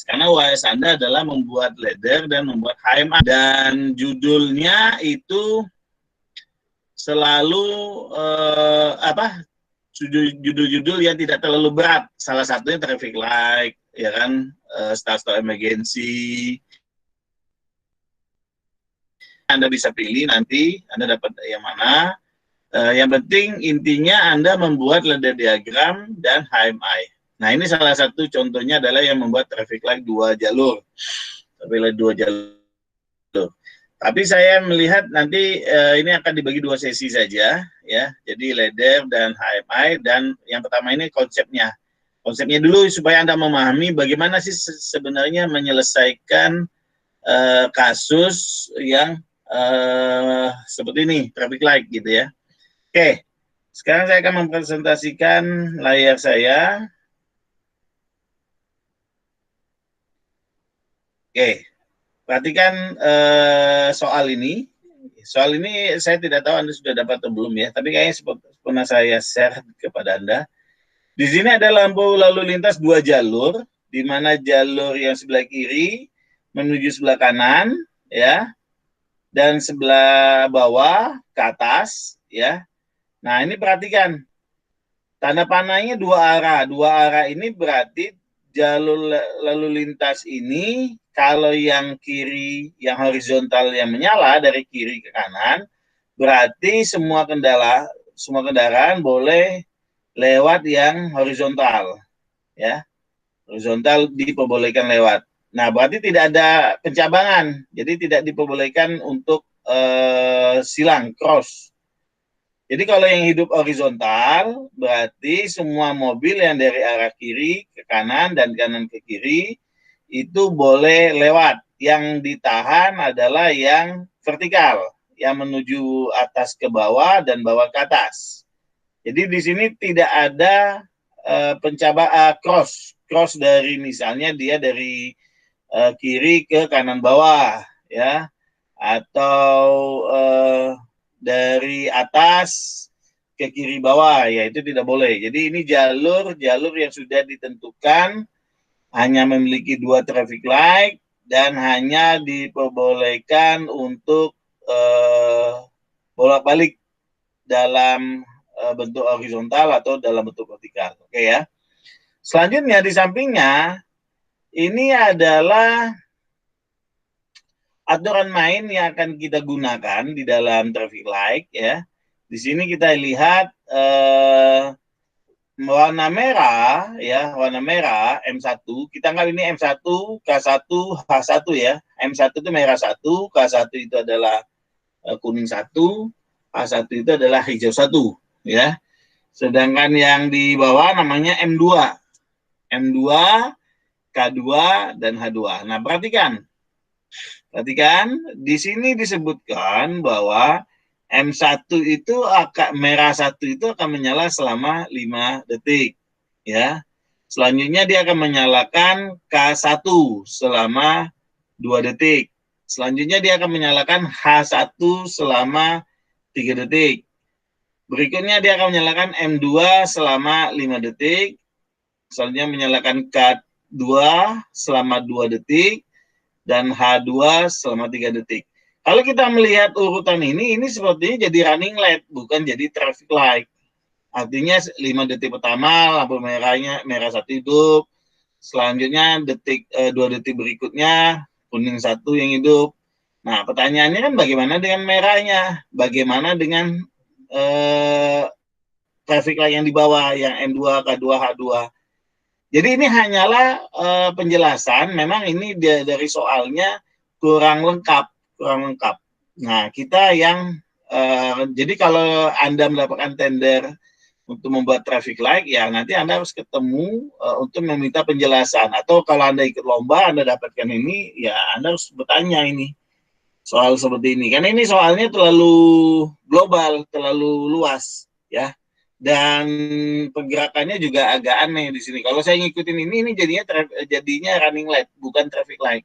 Karena UAS Anda adalah membuat ladder dan membuat HMI. Dan judulnya itu selalu judul-judul yang tidak terlalu berat. Salah satunya traffic light, ya kan, start emergency. Anda bisa pilih nanti Anda dapat yang mana. Yang penting intinya Anda membuat ladder diagram dan HMI. Nah, ini salah satu contohnya adalah yang membuat traffic light 2 jalur. Traffic light 2 jalur. Tapi saya melihat nanti ini akan dibagi 2 sesi saja, ya. Jadi ladder dan HMI, dan yang pertama ini konsepnya. Konsepnya dulu supaya Anda memahami bagaimana sih sebenarnya menyelesaikan kasus yang seperti ini, traffic light gitu ya. Oke, sekarang saya akan mempresentasikan layar saya. Oke, perhatikan soal ini. Soal ini saya tidak tahu Anda sudah dapat atau belum ya, tapi kayaknya pernah saya share kepada Anda. Di sini ada lampu lalu lintas 2 jalur, di mana jalur yang sebelah kiri menuju sebelah kanan, ya, dan sebelah bawah ke atas, ya. Nah, ini perhatikan, tanda panahnya 2 arah. 2 arah ini berarti jalur lalu lintas ini, kalau yang kiri, yang horizontal yang menyala dari kiri ke kanan, berarti semua kendaraan boleh lewat yang horizontal, ya. Horizontal diperbolehkan lewat. Nah, berarti tidak ada pencabangan, jadi tidak diperbolehkan untuk silang, cross. Jadi kalau yang hidup horizontal, berarti semua mobil yang dari arah kiri ke kanan dan kanan ke kiri, itu boleh lewat. Yang ditahan adalah yang vertikal, yang menuju atas ke bawah dan bawah ke atas. Jadi di sini tidak ada cross dari, misalnya dia dari kiri ke kanan bawah, ya, atau dari atas ke kiri bawah, ya itu tidak boleh. Jadi ini jalur yang sudah ditentukan, hanya memiliki 2 traffic light dan hanya diperbolehkan untuk bolak-balik dalam bentuk horizontal atau dalam bentuk vertikal. Oke ya. Selanjutnya di sampingnya ini adalah aturan main yang akan kita gunakan di dalam traffic light, ya. Di sini kita lihat warna merah, ya, warna merah M1. Kita anggap ini M1, K1, H1 ya. M1 itu merah 1, K1 itu adalah kuning 1, H1 itu adalah hijau 1, ya. Sedangkan yang di bawah namanya M2. M2, K2 dan H2. Nah, perhatikan, di sini disebutkan bahwa M1 itu merah 1 itu akan menyala selama 5 detik, ya. Selanjutnya dia akan menyalakan K1 selama 2 detik. Selanjutnya dia akan menyalakan H1 selama 3 detik. Berikutnya dia akan menyalakan M2 selama 5 detik. Selanjutnya menyalakan K2 selama 2 detik. Dan H2 selama 3 detik. Kalau kita melihat urutan ini sepertinya jadi running light, bukan jadi traffic light. Artinya 5 detik pertama lampu merahnya, merah 1 hidup. Selanjutnya 2 detik berikutnya kuning 1 yang hidup. Nah, pertanyaannya kan bagaimana dengan merahnya? Bagaimana dengan traffic light yang di bawah, yang M2, K2, H2? Jadi ini hanyalah penjelasan, memang ini dari soalnya kurang lengkap. Nah, kita yang jadi kalau Anda mendapatkan tender untuk membuat traffic light, ya nanti Anda harus ketemu untuk meminta penjelasan. Atau kalau Anda ikut lomba, Anda dapatkan ini, ya Anda harus bertanya ini soal seperti ini. Karena ini soalnya terlalu global, terlalu luas, ya. Dan pergerakannya juga agak aneh di sini. Kalau saya ngikutin ini jadinya running light, bukan traffic light.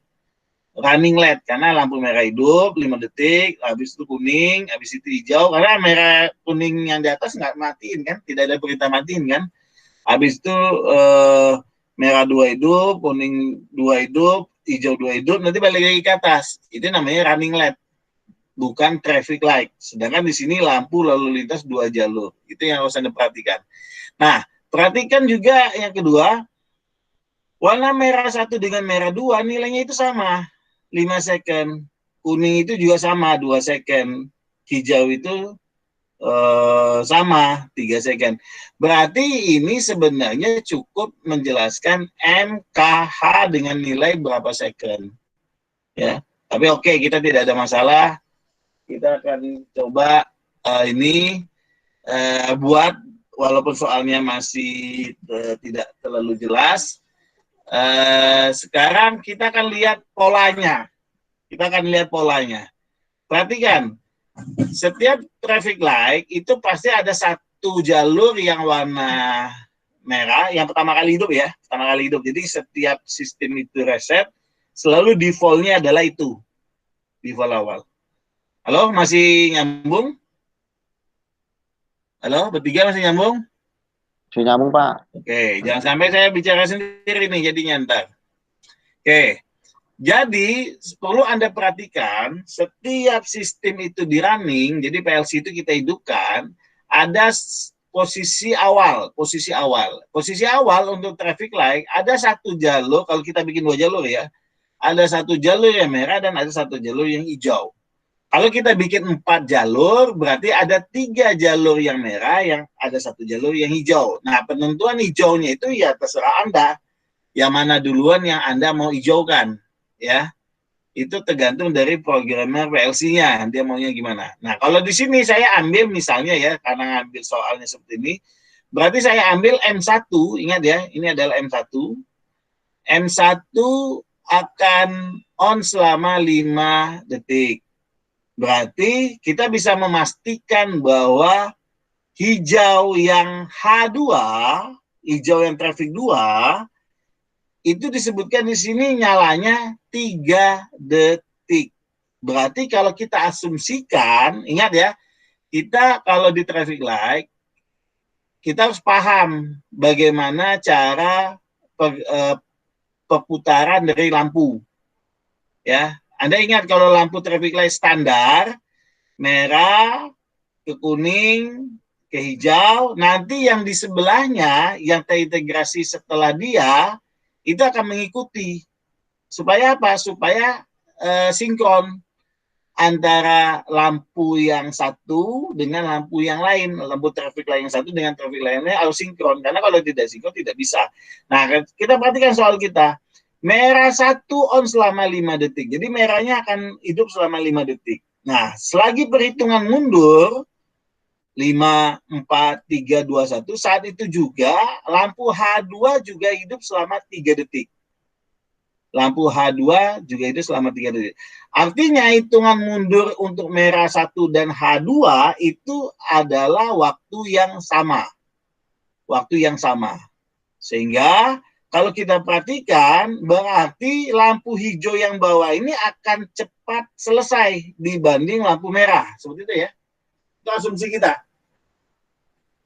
Running light karena lampu merah hidup 5 detik, habis itu kuning, habis itu hijau. Karena merah kuning yang di atas nggak matiin kan, tidak ada perintah matiin kan. Habis itu merah 2 hidup, kuning 2 hidup, hijau 2 hidup, nanti balik lagi ke atas. Itu namanya running light, bukan traffic light. Sedangkan di sini lampu lalu lintas 2 jalur. Itu yang harus Anda perhatikan. Nah, perhatikan juga yang kedua, warna merah 1 dengan merah 2 nilainya itu sama, 5 second. Kuning itu juga sama, 2 second. Hijau itu sama 3 second. Berarti ini sebenarnya cukup menjelaskan MKH dengan nilai berapa second. Ya, tapi oke, kita tidak ada masalah. Kita akan coba ini buat, walaupun soalnya masih tidak terlalu jelas. Sekarang kita akan lihat polanya. Perhatikan, setiap traffic light itu pasti ada satu jalur yang warna merah, yang pertama kali hidup ya, Jadi setiap sistem itu reset, selalu default-nya adalah itu, default awal. Halo, masih nyambung? Halo, bertiga masih nyambung? Masih nyambung, Pak. Oke, jangan sampai saya bicara sendiri nih jadinya ntar. Oke, jadi perlu Anda perhatikan setiap sistem itu di running, jadi PLC itu kita hidupkan, ada posisi awal. Posisi awal untuk traffic light ada satu jalur, kalau kita bikin 2 jalur ya, ada satu jalur yang merah dan ada satu jalur yang hijau. Kalau kita bikin 4 jalur, berarti ada 3 jalur yang merah, yang ada satu jalur yang hijau. Nah, penentuan hijaunya itu ya terserah Anda, yang mana duluan yang Anda mau hijaukan, ya. Itu tergantung dari programmer PLC-nya, dia maunya gimana. Nah, kalau di sini saya ambil misalnya ya, karena ngambil soalnya seperti ini, berarti saya ambil M1, ingat ya, ini adalah M1. M1 akan on selama 5 detik. Berarti kita bisa memastikan bahwa hijau yang H2, hijau yang traffic 2, itu disebutkan di sini nyalanya 3 detik. Berarti kalau kita asumsikan, ingat ya, kita kalau di traffic light, kita harus paham bagaimana cara perputaran dari lampu. Ya, Anda ingat kalau lampu traffic light standar, merah ke kuning ke hijau, nanti yang di sebelahnya yang terintegrasi setelah dia itu akan mengikuti. Supaya apa? Supaya sinkron antara lampu yang satu dengan lampu yang lain, lampu traffic light yang satu dengan traffic lainnya harus sinkron, karena kalau tidak sinkron tidak bisa. Nah, kita perhatikan soal kita. Merah 1 on selama 5 detik. Jadi merahnya akan hidup selama 5 detik. Nah, selagi perhitungan mundur 5, 4, 3, 2, 1, saat itu juga lampu H2 juga hidup selama 3 detik. Lampu H2 juga hidup selama 3 detik. Artinya hitungan mundur untuk merah 1 dan H2 itu adalah waktu yang sama. Sehingga kalau kita perhatikan, berarti lampu hijau yang bawah ini akan cepat selesai dibanding lampu merah. Seperti itu ya. Itu asumsi kita.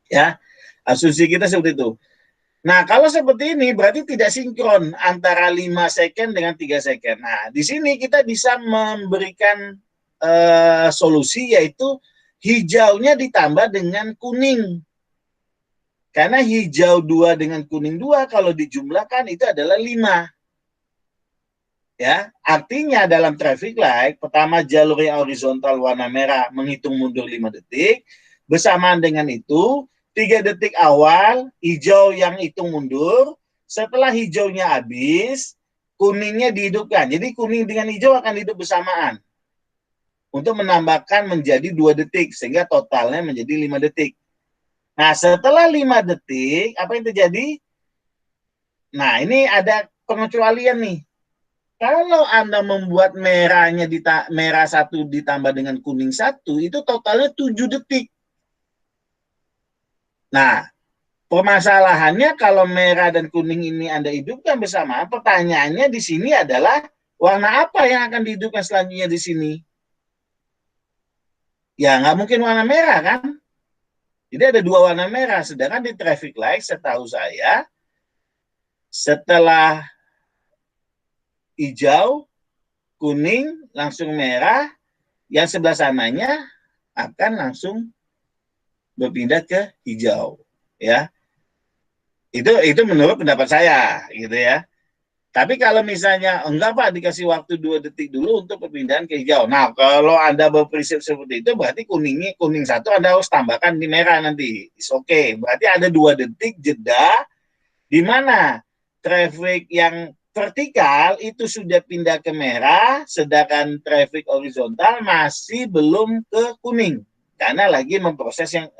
Ya, asumsi kita seperti itu. Nah, kalau seperti ini berarti tidak sinkron antara 5 second dengan 3 second. Nah, di sini kita bisa memberikan solusi, yaitu hijaunya ditambah dengan kuning. Karena hijau 2 dengan kuning 2 kalau dijumlahkan itu adalah 5. Ya, artinya dalam traffic light, pertama jalur yang horizontal warna merah menghitung mundur 5 detik, bersamaan dengan itu 3 detik awal hijau yang hitung mundur, setelah hijaunya habis, kuningnya dihidupkan. Jadi kuning dengan hijau akan hidup bersamaan untuk menambahkan menjadi 2 detik, sehingga totalnya menjadi 5 detik. Nah, setelah 5 detik, apa yang terjadi? Nah, ini ada pengecualian nih. Kalau Anda membuat merahnya merah 1 ditambah dengan kuning 1, itu totalnya 7 detik. Nah, permasalahannya kalau merah dan kuning ini Anda hidupkan bersama, pertanyaannya di sini adalah warna apa yang akan dihidupkan selanjutnya di sini? Ya, nggak mungkin warna merah kan? Jadi ada 2 warna merah, sedangkan di traffic light setahu saya setelah hijau, kuning, langsung merah, yang sebelah sananya akan langsung berpindah ke hijau, ya. Itu menurut pendapat saya, gitu ya. Tapi kalau misalnya enggak Pak, dikasih waktu 2 detik dulu untuk perpindahan ke hijau. Nah, kalau Anda berprinsip seperti itu, berarti kuning satu Anda harus tambahkan di merah nanti. Oke. Berarti ada 2 detik jeda di mana traffic yang vertikal itu sudah pindah ke merah, sedangkan traffic horizontal masih belum ke kuning karena lagi memproses yang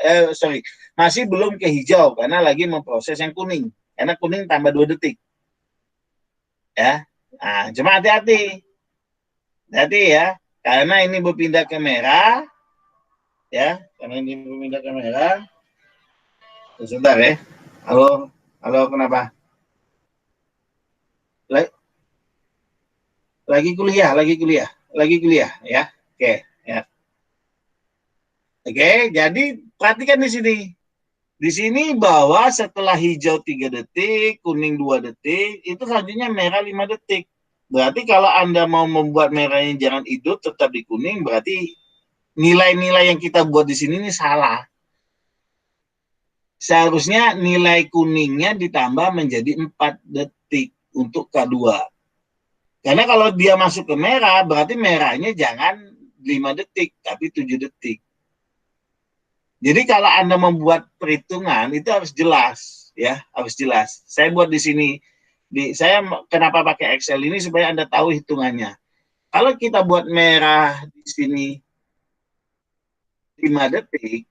masih belum ke hijau karena lagi memproses yang kuning. Karena kuning tambah 2 detik. Ya. Nah, cuma hati-hati. Hati ya, karena ini berpindah ke merah, ya, karena ini berpindah ke merah. Sebentar ya. Halo, halo, kenapa? Lagi kuliah, ya. Oke, ya. Oke, jadi perhatikan di sini. Di sini bahwa setelah hijau 3 detik, kuning 2 detik, itu selanjutnya merah 5 detik. Berarti kalau Anda mau membuat merahnya jangan hidup, tetap di kuning, berarti nilai-nilai yang kita buat di sini ini salah. Seharusnya nilai kuningnya ditambah menjadi 4 detik untuk K2. Karena kalau dia masuk ke merah, berarti merahnya jangan 5 detik, tapi 7 detik. Jadi kalau Anda membuat perhitungan itu harus jelas, ya, harus jelas. Saya buat di sini, saya kenapa pakai Excel ini supaya Anda tahu hitungannya. Kalau kita buat merah di sini 5 detik,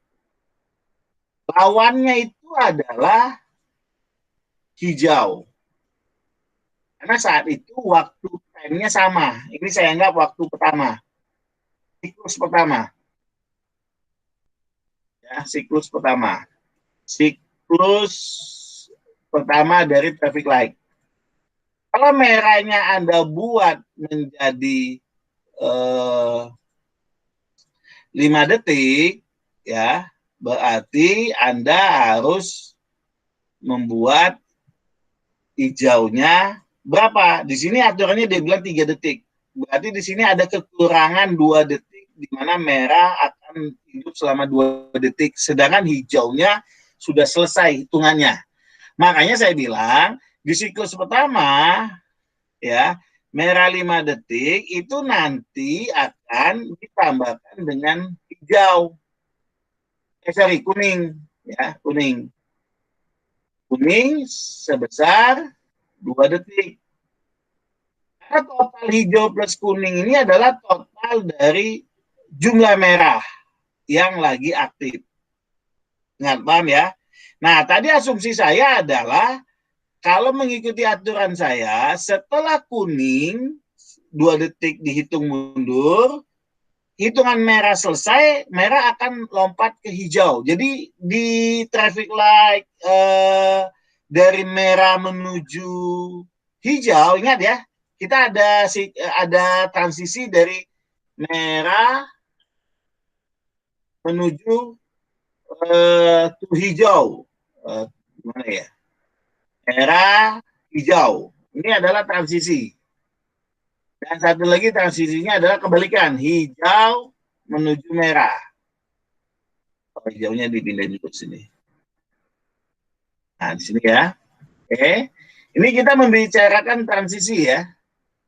lawannya itu adalah hijau. Karena saat itu waktu time-nya sama. Ini saya anggap waktu pertama, siklus pertama. Ya, siklus pertama. Siklus pertama dari traffic light. Kalau merahnya Anda buat menjadi 5 detik, ya, berarti Anda harus membuat hijaunya berapa? Di sini aturannya dia bilang 3 detik. Berarti di sini ada kekurangan 2 detik di mana merah akan hidup selama 2 detik, sedangkan hijaunya sudah selesai hitungannya. Makanya saya bilang di siklus pertama, ya, merah 5 detik itu nanti akan ditambahkan dengan hijau. Kuning, ya, kuning. Kuning sebesar 2 detik. Karena total hijau plus kuning ini adalah total dari jumlah merah yang lagi aktif. Ingat, paham ya? Nah, tadi asumsi saya adalah kalau mengikuti aturan saya, setelah kuning 2 detik dihitung mundur, hitungan merah selesai, merah akan lompat ke hijau. Jadi di traffic light dari merah menuju hijau, ingat ya, kita ada transisi dari merah menuju hijau. Gimana ya? Merah, hijau. Ini adalah transisi. Dan satu lagi transisinya adalah kebalikan, hijau menuju merah. Oh, hijaunya dipindah dulu ke sini. Nah, di sini ya. Oke. Ini kita membicarakan transisi ya.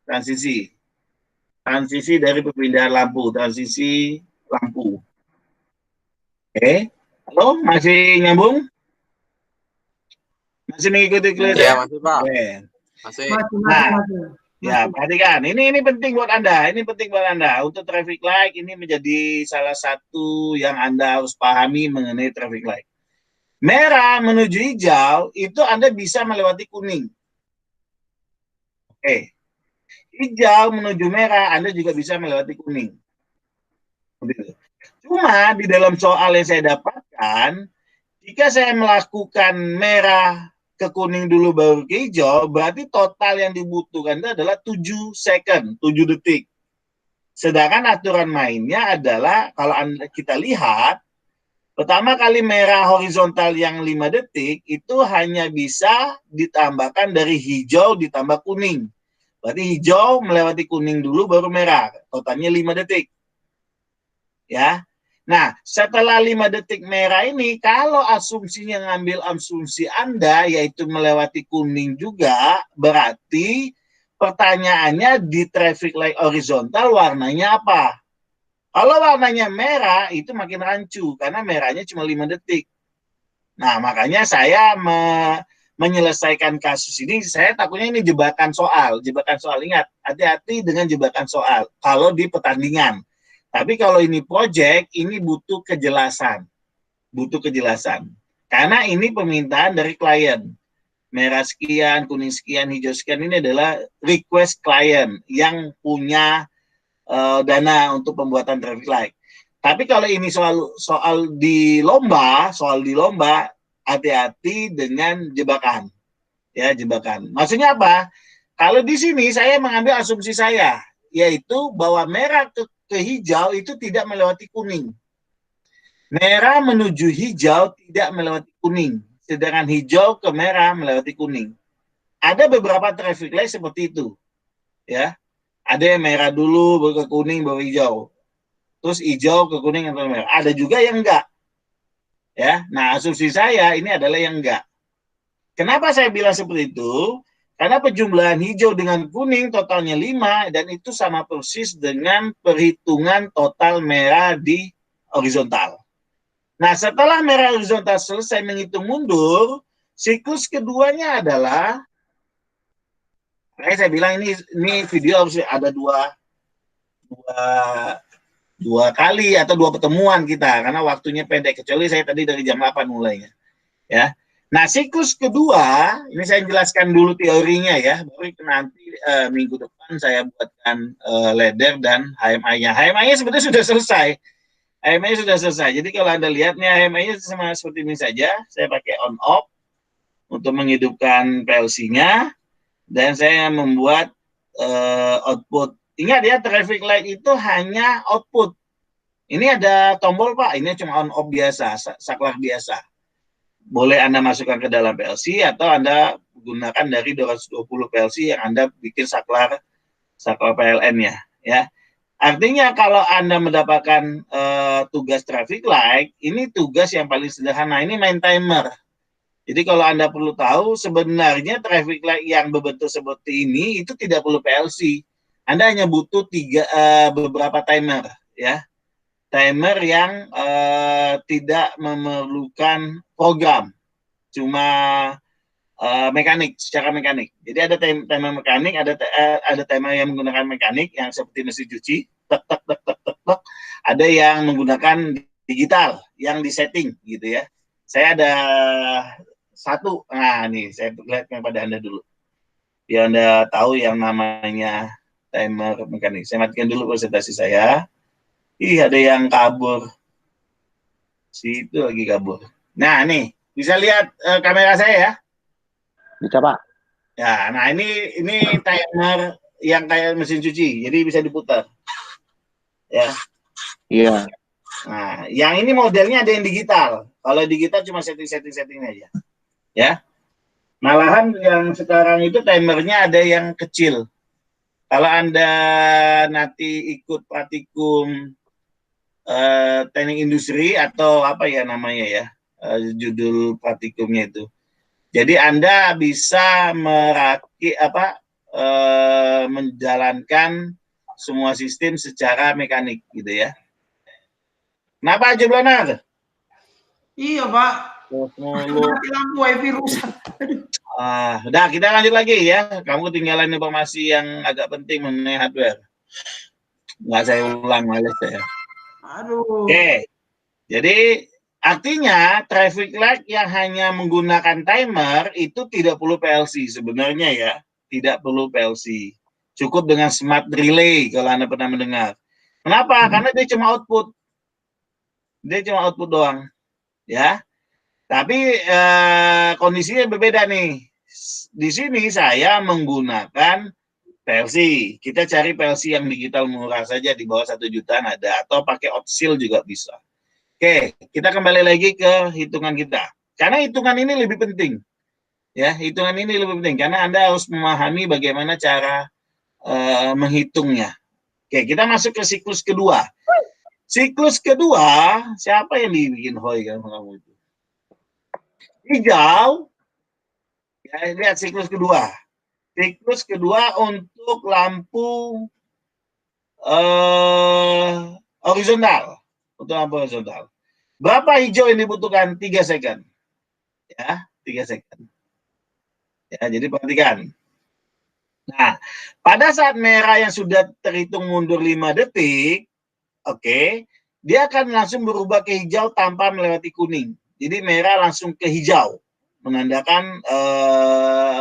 Transisi. Transisi dari perpindahan lampu, transisi lampu. Oke. Halo, masih nyambung? Masih mengikuti kelas? Ya, masih Pak. Oke. Masih. Nah, ya, perhatikan. Ini penting buat Anda. Ini penting buat Anda. Untuk traffic light ini menjadi salah satu yang Anda harus pahami mengenai traffic light. Merah menuju hijau itu Anda bisa melewati kuning. Oke. Hijau menuju merah Anda juga bisa melewati kuning. Cuma di dalam soal yang saya dapatkan, jika saya melakukan merah ke kuning dulu baru ke hijau, berarti total yang dibutuhkan itu adalah 7 second, 7 detik. Sedangkan aturan mainnya adalah kalau kita lihat Pertama kali merah horizontal yang 5 detik itu hanya bisa ditambahkan dari hijau ditambah kuning. Berarti hijau melewati kuning dulu baru merah. Totalnya 5 detik. Ya. Nah, setelah 5 detik merah ini, kalau asumsinya ngambil asumsi Anda, yaitu melewati kuning juga, berarti pertanyaannya di traffic light horizontal warnanya apa? Kalau warnanya merah, itu makin rancu, karena merahnya cuma 5 detik. Nah, makanya saya menyelesaikan kasus ini, saya takutnya ini jebakan soal. Jebakan soal, ingat, hati-hati dengan jebakan soal, kalau di pertandingan. Tapi kalau ini project, ini butuh kejelasan. Butuh kejelasan. Karena ini permintaan dari klien. Merah sekian, kuning sekian, hijau sekian, ini adalah request klien yang punya dana untuk pembuatan traffic light. Tapi kalau ini soal di lomba, hati-hati dengan jebakan. Ya, jebakan. Maksudnya apa? Kalau di sini saya mengambil asumsi saya, yaitu bahwa merah ke hijau itu tidak melewati kuning. Merah menuju hijau tidak melewati kuning, sedangkan hijau ke merah melewati kuning. Ada beberapa traffic light seperti itu, ya. Ada yang merah dulu, baru ke kuning, baru hijau. Terus hijau ke kuning atau merah. Ada juga yang enggak. Ya, nah asumsi saya ini adalah yang enggak. Kenapa saya bilang seperti itu? Karena penjumlahan hijau dengan kuning totalnya 5 dan itu sama persis dengan perhitungan total merah di horizontal. Nah, setelah merah horizontal selesai menghitung mundur, siklus keduanya adalah, saya bilang ini video harus ada dua kali atau 2 pertemuan kita karena waktunya pendek, kecuali saya tadi dari jam 8 mulainya, ya. Nah, siklus kedua ini saya jelaskan dulu teorinya ya, baru nanti minggu depan saya buatkan ladder dan HMI-nya. HMI-nya sebetulnya sudah selesai. HMI-nya sudah selesai. Jadi kalau Anda lihatnya HMI-nya sama seperti ini saja, saya pakai on off untuk menghidupkan PLC-nya dan saya membuat output. Ingat ya, traffic light itu hanya output. Ini ada tombol Pak, ini cuma on off biasa, saklar biasa. Boleh Anda masukkan ke dalam PLC atau Anda gunakan dari 220 PLC yang Anda bikin saklar PLN-nya, ya. Artinya kalau Anda mendapatkan tugas traffic light, ini tugas yang paling sederhana, ini main timer. Jadi kalau Anda perlu tahu, sebenarnya traffic light yang berbentuk seperti ini itu tidak perlu PLC. Anda hanya butuh beberapa timer, ya. Timer yang tidak memerlukan program, cuma mekanik, secara mekanik. Jadi ada timer mekanik, ada timer yang menggunakan mekanik yang seperti mesin cuci, tek tek tek tek tek tek. Ada yang menggunakan digital yang disetting gitu ya. Saya ada satu, nah nih saya perlihatkan pada Anda dulu. Biar Anda tahu yang namanya timer mekanik. Saya matikan dulu presentasi saya. Ih, ada yang kabur. Si itu lagi kabur. Nah, nih, bisa lihat kamera saya ya? Bisa, Pak. Ya, nah ini timer yang kayak mesin cuci, jadi bisa diputar. Ya. Iya. Nah, yang ini modelnya ada yang digital. Kalau digital cuma setting aja. Ya. Malahan yang sekarang itu timernya ada yang kecil. Kalau Anda nanti ikut praktikum teknik industri atau apa ya namanya ya, judul praktikumnya itu. Jadi Anda bisa menjalankan semua sistem secara mekanik gitu ya. Kenapa aja Blanar? Iya Pak. Mati lampu wifi rusak. Udah kita lanjut lagi ya. Kamu ketinggalan informasi yang agak penting mengenai hardware. Nggak saya ulang, males ya. Aduh. Oke. Jadi artinya traffic light yang hanya menggunakan timer itu tidak perlu PLC sebenarnya ya. Tidak perlu PLC. Cukup dengan smart relay kalau Anda pernah mendengar. Kenapa? Karena dia cuma output. Dia cuma output doang. Ya. Tapi kondisinya berbeda nih. Di sini saya menggunakan PLC. Kita cari PLC yang digital murah saja di bawah 1 jutaan ada, atau pakai Opsil juga bisa. Oke, kita kembali lagi ke hitungan kita. Karena hitungan ini lebih penting. Ya, hitungan ini lebih penting karena Anda harus memahami bagaimana cara menghitungnya. Oke, kita masuk ke siklus kedua. Siklus kedua, siapa yang dibikin hoi kamu itu? Hijau. Ya, lihat siklus kedua. Siklus kedua untuk lampu horizontal. Untuk lampu horizontal. Berapa hijau yang dibutuhkan? 3 second. Ya, 3 second. Ya, jadi perhatikan. Nah, pada saat merah yang sudah terhitung mundur 5 detik, oke, dia akan langsung berubah ke hijau tanpa melewati kuning. Jadi merah langsung ke hijau, menandakan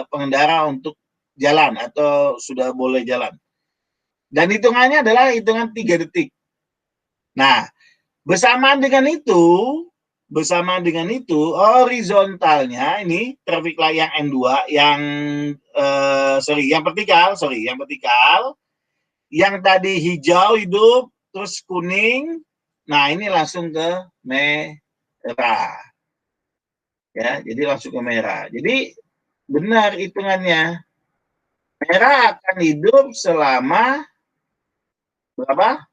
pengendara untuk jalan atau sudah boleh jalan. Dan hitungannya adalah hitungan 3 detik. Nah, bersamaan dengan itu, horizontalnya ini traffic light yang N2, yang vertikal, yang tadi hijau hidup, terus kuning, nah ini langsung ke merah. Ya, jadi langsung ke merah. Jadi benar hitungannya. Merah akan hidup selama berapa?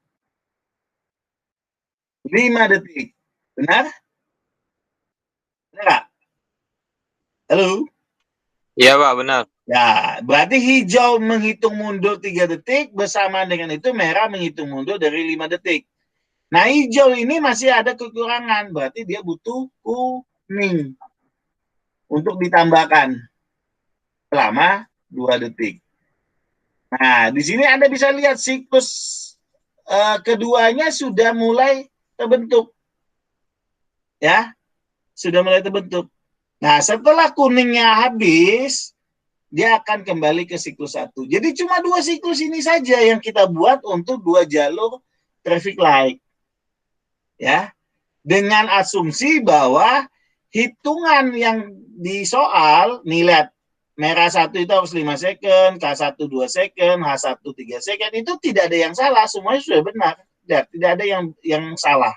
5 detik. Benar? Benar? Halo? Iya Pak, benar. Ya, berarti hijau menghitung mundur 3 detik, bersamaan dengan itu merah menghitung mundur dari 5 detik. Nah, hijau ini masih ada kekurangan, berarti dia butuh kuning untuk ditambahkan selama 2 detik. Nah, di sini Anda bisa lihat siklus keduanya sudah mulai terbentuk. Ya, sudah mulai terbentuk. Nah, setelah kuningnya habis, dia akan kembali ke siklus 1. Jadi cuma 2 siklus ini saja yang kita buat untuk 2 jalur traffic light. Ya. Dengan asumsi bahwa hitungan yang di soal, nih lihat, merah 1 itu harus 5 second, K1 2 second, H1 3 second, itu tidak ada yang salah, semuanya sudah benar. Tidak ada yang salah.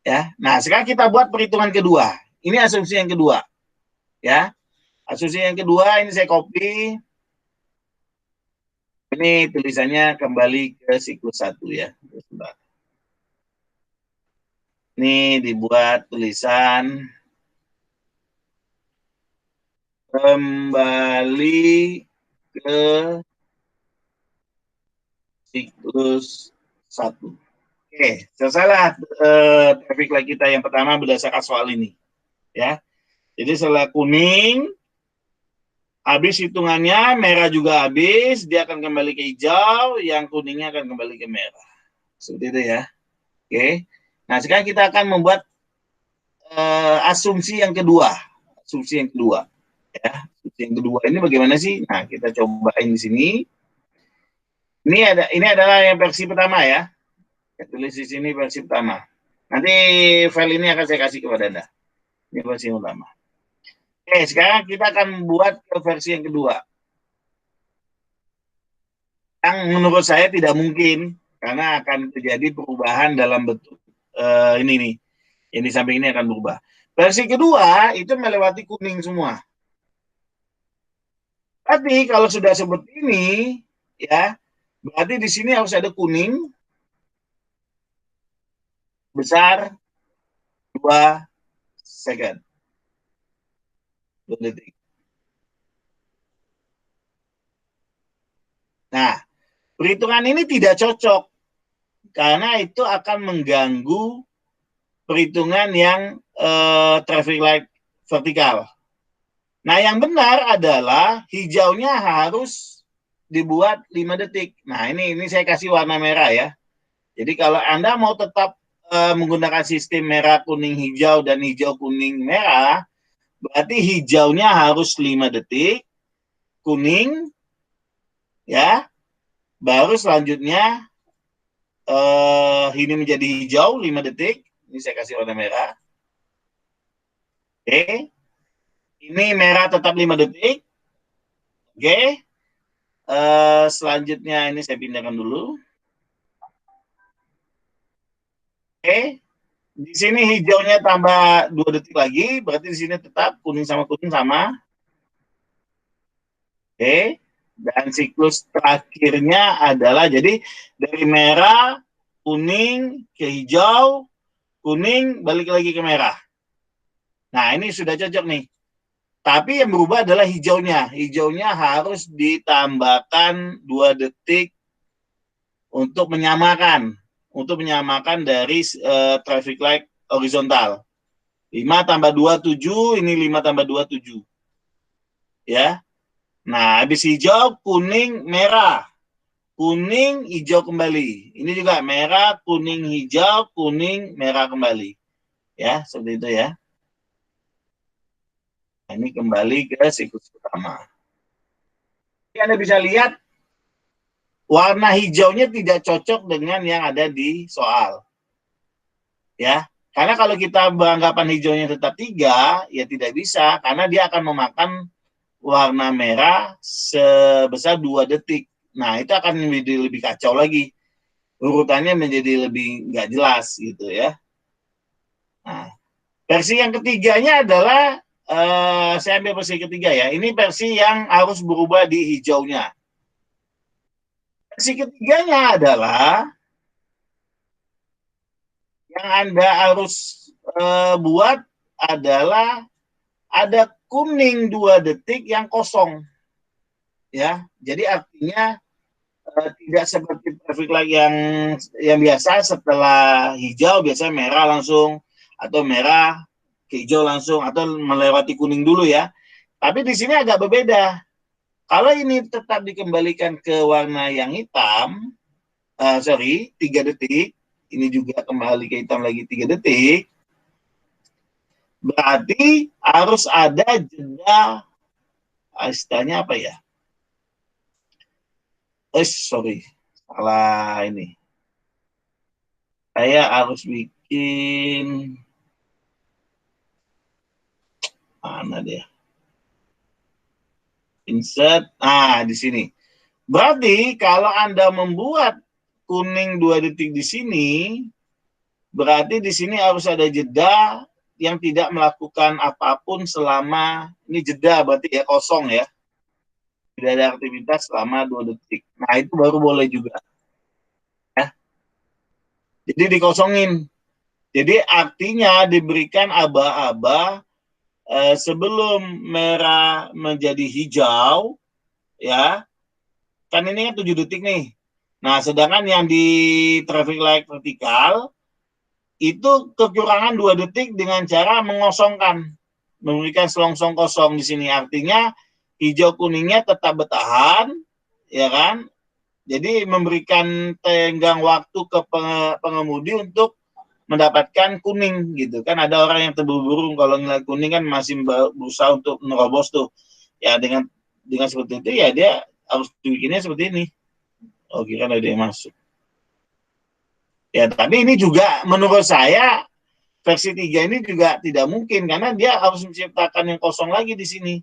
Ya. Nah, sekarang kita buat perhitungan kedua. Ini asumsi yang kedua. Ya. Asumsi yang kedua ini saya copy. Ini tulisannya kembali ke siklus 1 ya. Ini dibuat tulisan kembali ke siklus 1. Oke, selesailah traffic light kita yang pertama berdasarkan soal ini. Ya. Jadi setelah kuning, habis hitungannya, merah juga habis, dia akan kembali ke hijau, yang kuningnya akan kembali ke merah. Seperti itu ya. Oke. Nah, sekarang kita akan membuat asumsi yang kedua. Asumsi yang kedua. Ya, asumsi yang kedua ini bagaimana sih? Nah, kita cobain di sini. Ini adalah yang versi pertama ya. Saya tulis di sini versi pertama. Nanti file ini akan saya kasih kepada Anda. Ini versi yang pertama. Oke, sekarang kita akan buat ke versi yang kedua. Yang menurut saya tidak mungkin karena akan terjadi perubahan dalam bentuk ini nih. Yang di samping ini akan berubah. Versi kedua itu melewati kuning semua. Tapi kalau sudah seperti ini, ya, berarti di sini harus ada kuning besar 2 second. 2 detik. Nah, perhitungan ini tidak cocok karena itu akan mengganggu perhitungan yang traffic light vertikal. Nah, yang benar adalah hijaunya harus dibuat 5 detik. Nah, ini saya kasih warna merah ya. Jadi kalau Anda mau tetap menggunakan sistem merah, kuning, hijau, dan hijau, kuning, merah, berarti hijaunya harus 5 detik, kuning, ya, baru selanjutnya ini menjadi hijau 5 detik. Ini saya kasih warna merah. Oke. Ini merah tetap 5 detik. Oke. Selanjutnya ini saya pindahkan dulu. Oke. Di sini hijaunya tambah 2 detik lagi, berarti di sini tetap kuning sama. Oke. Dan siklus terakhirnya adalah, jadi dari merah, kuning, ke hijau, kuning, balik lagi ke merah. Nah, ini sudah cocok nih. Tapi yang berubah adalah hijaunya. Hijaunya harus ditambahkan 2 detik untuk menyamakan. Untuk menyamakan dari traffic light horizontal. 5 tambah 2, 7. Ini 5 tambah 2, 7. Ya. Nah, habis hijau, kuning, merah. Kuning, hijau kembali. Ini juga merah, kuning, hijau, kuning, merah kembali. Ya, seperti itu ya. Nah, ini kembali ke siklus pertama. Jadi Anda bisa lihat warna hijaunya tidak cocok dengan yang ada di soal. Ya, karena kalau kita beranggapan hijaunya tetap 3, ya tidak bisa, karena dia akan memakan warna merah sebesar 2 detik. Nah, itu akan menjadi lebih kacau lagi. Urutannya menjadi lebih nggak jelas gitu ya. Nah, versi yang ketiganya adalah, saya ambil versi ketiga ya. Ini versi yang harus berubah di hijaunya. Versi ketiganya adalah yang Anda harus buat adalah ada kuning 2 detik yang kosong. Ya, jadi artinya tidak seperti traffic light yang biasa, setelah hijau biasanya merah langsung, atau merah ke hijau langsung, atau melewati kuning dulu ya. Tapi di sini agak berbeda. Kalau ini tetap dikembalikan ke warna yang hitam, 3 detik, ini juga kembali ke hitam lagi 3 detik, berarti harus ada jeda, istilahnya apa ya? Salah ini. Saya harus bikin, mana dia? Insert, di sini. Berarti kalau Anda membuat kuning 2 detik di sini, berarti di sini harus ada jeda yang tidak melakukan apapun selama, ini jeda berarti ya kosong ya. Tidak ada aktivitas selama 2 detik. Nah, itu baru boleh juga. Ya. Jadi dikosongin. Jadi artinya diberikan aba-aba sebelum merah menjadi hijau, ya. Kan ini kan 7 detik nih. Nah, sedangkan yang di traffic light vertikal itu kekurangan 2 detik dengan cara mengosongkan, memberikan selongsong kosong di sini. Artinya hijau kuningnya tetap bertahan, ya kan? Jadi memberikan tenggang waktu ke pengemudi untuk mendapatkan kuning gitu kan. Ada orang yang terburu-buru kalau ngeliat kuning kan masih berusaha untuk menerobos tuh. Ya dengan seperti itu ya dia harus bikinnya seperti ini. Oh, kira ada yang masuk. Ya, tapi ini juga menurut saya versi 3 ini juga tidak mungkin karena dia harus menciptakan yang kosong lagi di sini.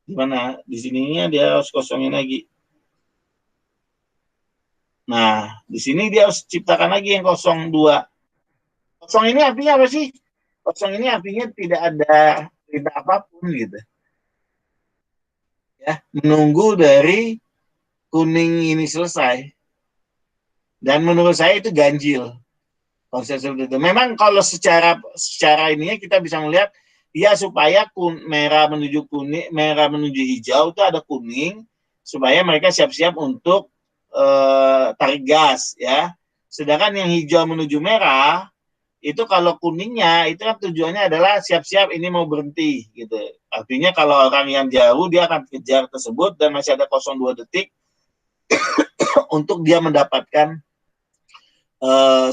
Gimana? Di sininya dia harus kosongin lagi. Nah, di sini dia harus ciptakan lagi yang 02. Kosong ini artinya apa sih? Kosong ini artinya tidak ada perintah apapun gitu. Ya, menunggu dari kuning ini selesai. Dan menurut saya itu ganjil. Konsep seperti itu. Memang kalau secara ininya kita bisa melihat ya supaya merah menuju kuning, merah menuju hijau itu ada kuning supaya mereka siap-siap untuk tarik gas ya. Sedangkan yang hijau menuju merah itu kalau kuningnya itu kan tujuannya adalah siap-siap ini mau berhenti gitu. Artinya kalau orang yang jauh dia akan kejar tersebut dan masih ada 02 detik untuk dia mendapatkan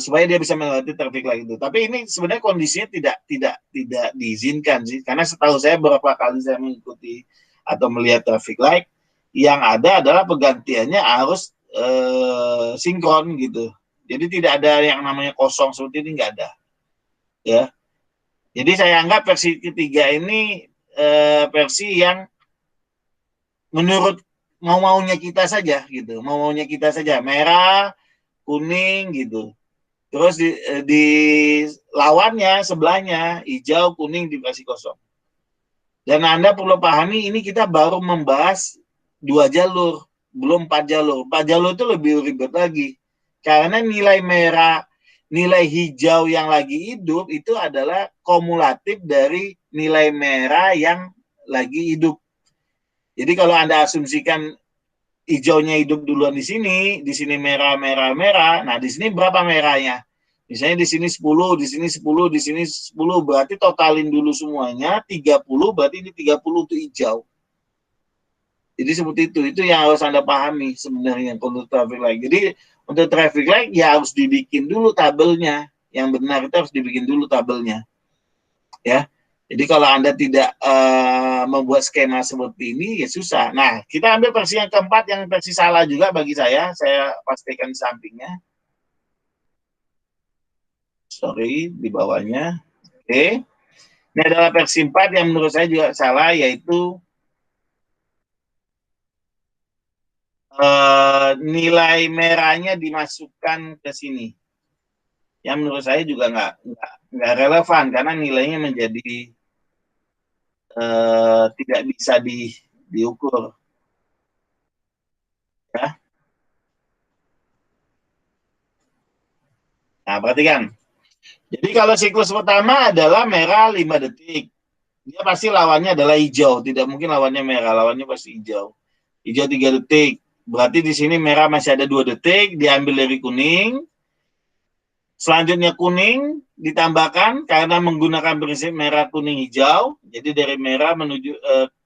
supaya dia bisa melewati traffic light itu. Tapi ini sebenarnya kondisinya tidak diizinkan sih, karena setahu saya beberapa kali saya mengikuti atau melihat traffic light yang ada adalah pergantiannya harus sinkron gitu. Jadi tidak ada yang namanya kosong seperti ini, nggak ada. Ya. Jadi saya anggap versi ketiga ini versi yang menurut mau-maunya kita saja gitu. Mau-maunya kita saja, merah, kuning gitu. Terus di lawannya, sebelahnya, hijau, kuning dikasih kosong. Dan Anda perlu pahami, ini kita baru membahas 2 jalur, belum 4 jalur. 4 jalur itu lebih ribet lagi. Karena nilai merah, nilai hijau yang lagi hidup itu adalah kumulatif dari nilai merah yang lagi hidup. Jadi kalau Anda asumsikan hijaunya hidup duluan di sini merah, merah, merah. Nah, di sini berapa merahnya? Misalnya di sini 10, di sini 10, di sini 10, berarti totalin dulu semuanya, 30, berarti ini 30 itu hijau. Jadi seperti itu. Itu yang harus Anda pahami sebenarnya untuk traffic light. Jadi untuk traffic light ya harus dibikin dulu tabelnya. Yang benar itu harus dibikin dulu tabelnya. Ya. Jadi kalau Anda tidak membuat skema seperti ini, ya susah. Nah, kita ambil versi yang keempat, yang versi salah juga bagi saya pastikan di sampingnya. Sorry, di bawahnya. Oke. Ini adalah versi 4 yang menurut saya juga salah, yaitu nilai merahnya dimasukkan ke sini. Yang menurut saya juga nggak relevan, karena nilainya menjadi tidak bisa diukur. Ya. Nah, perhatikan. Jadi kalau siklus pertama adalah merah 5 detik. Dia pasti lawannya adalah hijau. Tidak mungkin lawannya merah, lawannya pasti hijau. Hijau 3 detik. Berarti di sini merah masih ada 2 detik, diambil dari kuning. Selanjutnya kuning ditambahkan karena menggunakan prinsip merah, kuning, hijau. Jadi dari merah menuju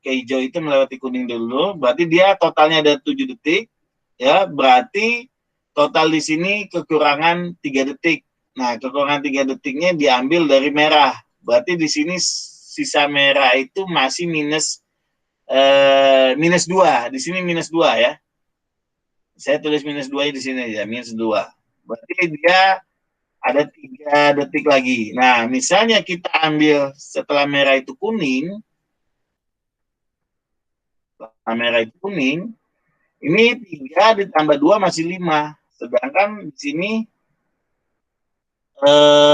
ke hijau itu melewati kuning dulu. Berarti dia totalnya ada 7 detik. Ya, berarti total di sini kekurangan 3 detik. Nah, kekurangan 3 detiknya diambil dari merah. Berarti di sini sisa merah itu masih minus 2. Di sini minus 2 ya. Saya tulis minus 2 di sini ya, minus 2. Berarti dia ada 3 detik lagi. Nah, misalnya kita ambil setelah merah itu kuning, ini 3 ditambah 2 masih 5. Sedangkan di sini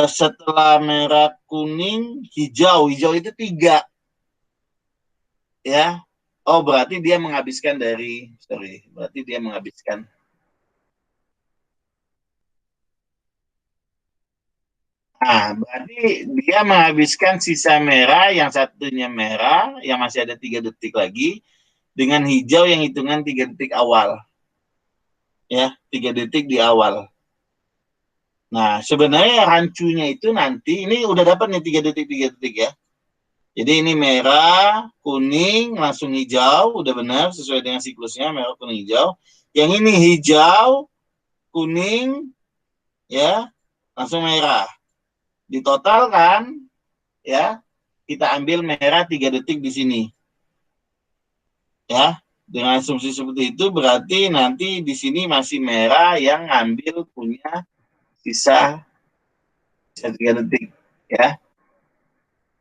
setelah merah, kuning, hijau itu 3. Ya. Oh, berarti dia menghabiskan berarti dia menghabiskan. Nah, berarti dia menghabiskan sisa merah, yang satunya merah, yang masih ada 3 detik lagi, dengan hijau yang hitungan 3 detik awal. Ya, 3 detik di awal. Nah, sebenarnya rancunya itu nanti, ini udah dapat nih 3 detik ya. Jadi ini merah, kuning, langsung hijau, udah benar sesuai dengan siklusnya, merah, kuning, hijau. Yang ini hijau, kuning, ya, langsung merah. Ditotalkan, ya, kita ambil merah 3 detik di sini. Ya, dengan asumsi seperti itu berarti nanti di sini masih merah yang ngambil punya sisa 3 detik, ya.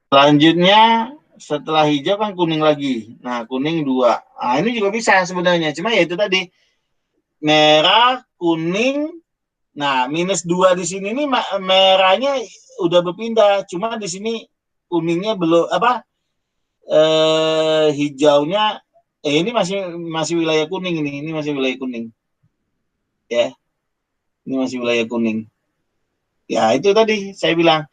Selanjutnya setelah hijau kan kuning lagi. Nah, kuning 2. Nah, ini juga bisa sebenarnya. Cuma ya itu tadi. Merah, kuning. Nah, minus 2 di sini nih merahnya udah berpindah. Cuma di sini kuningnya belum hijaunya ini masih wilayah kuning ini. Ini masih wilayah kuning. Ya. Ini masih wilayah kuning. Ya, itu tadi saya bilang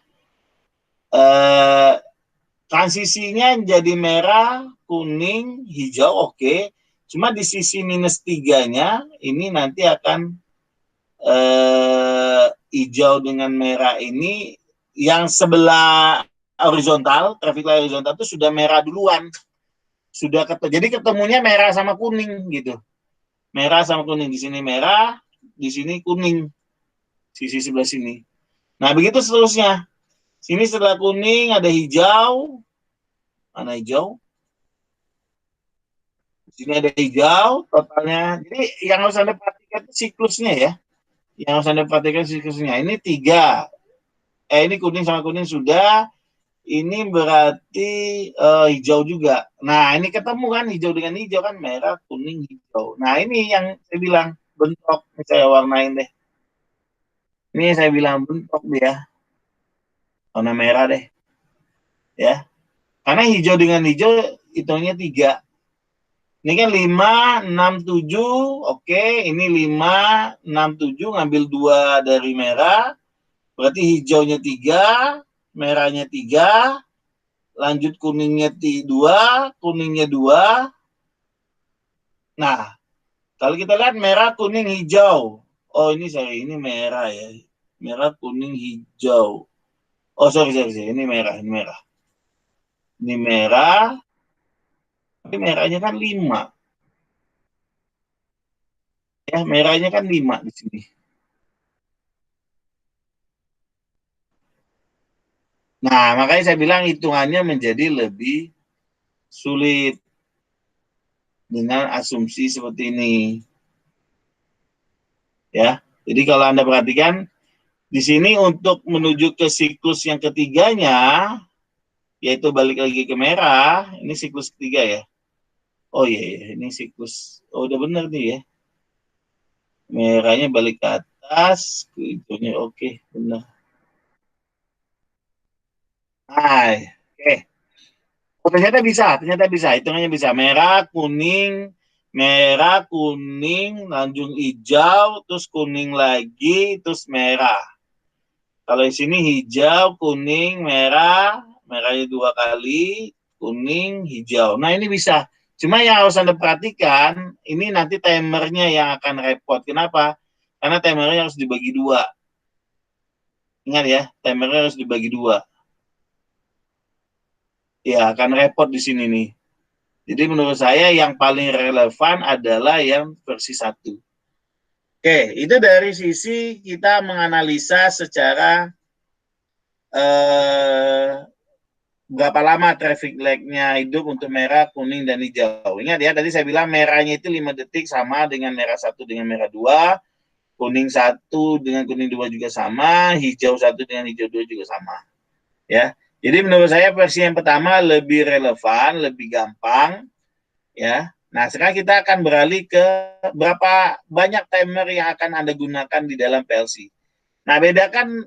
transisinya jadi merah, kuning, hijau, oke. Cuma di sisi minus 3-nya, ini nanti akan hijau dengan merah ini, yang sebelah horizontal, traffic light horizontal itu sudah merah duluan. Jadi ketemunya merah sama kuning gitu. Merah sama kuning, di sini merah, di sini kuning. Sisi sebelah sini. Nah, begitu seterusnya. Sini setelah kuning ada hijau. Mana hijau? Di sini ada hijau, totalnya. Jadi yang harus Anda perhatikan itu siklusnya ya. Yang harus Anda perhatikan siklusnya. Ini 3. Ini kuning sama kuning sudah. Ini berarti hijau juga. Nah, ini ketemu kan hijau dengan hijau kan, merah, kuning, hijau. Nah, ini yang saya bilang bentrok. Ini saya warnain deh. Ini saya bilang bentok dia. Warna merah deh. Ya. Karena hijau dengan hijau hitungnya 3. Ini kan 5, 6, 7. Oke, ini 5, 6, 7. Ngambil 2 dari merah. Berarti hijaunya 3, merahnya 3. Lanjut kuningnya 2, kuningnya 2. Nah, kalau kita lihat merah, kuning, hijau. Oh, ini ini merah ya. Merah, kuning, hijau. Oh, sorry. Ini merah. Ini merah. Tapi merahnya kan 5. Ya, merahnya kan 5 di sini. Nah, makanya saya bilang hitungannya menjadi lebih sulit dengan asumsi seperti ini. Ya. Jadi kalau Anda perhatikan di sini untuk menuju ke siklus yang ketiganya, yaitu balik lagi ke merah, ini siklus ketiga ya. Oh iya, ini siklus. Oh, udah benar nih ya. Merahnya balik ke atas, hijaunya oke, benar. Nah, oke. Oh, ternyata bisa. Hitungannya bisa. Merah, kuning, lanjut hijau, terus kuning lagi, terus merah. Kalau di sini hijau, kuning, merah, merahnya 2 kali, kuning, hijau. Nah, ini bisa. Cuma yang harus Anda perhatikan, ini nanti timernya yang akan repot. Kenapa? Karena timernya harus dibagi 2. Ingat ya, timernya harus dibagi 2. Ya, akan repot di sini nih. Jadi menurut saya yang paling relevan adalah yang versi 1. Oke, itu dari sisi kita menganalisa secara berapa lama traffic lag-nya hidup untuk merah, kuning, dan hijau. Ingat ya, tadi saya bilang merahnya itu 5 detik sama dengan merah 1 dengan merah 2, kuning 1 dengan kuning 2 juga sama, hijau 1 dengan hijau 2 juga sama. Ya, jadi menurut saya versi yang pertama lebih relevan, lebih gampang. Ya, nah sekarang kita akan beralih ke berapa banyak timer yang akan Anda gunakan di dalam PLC. Nah, bedakan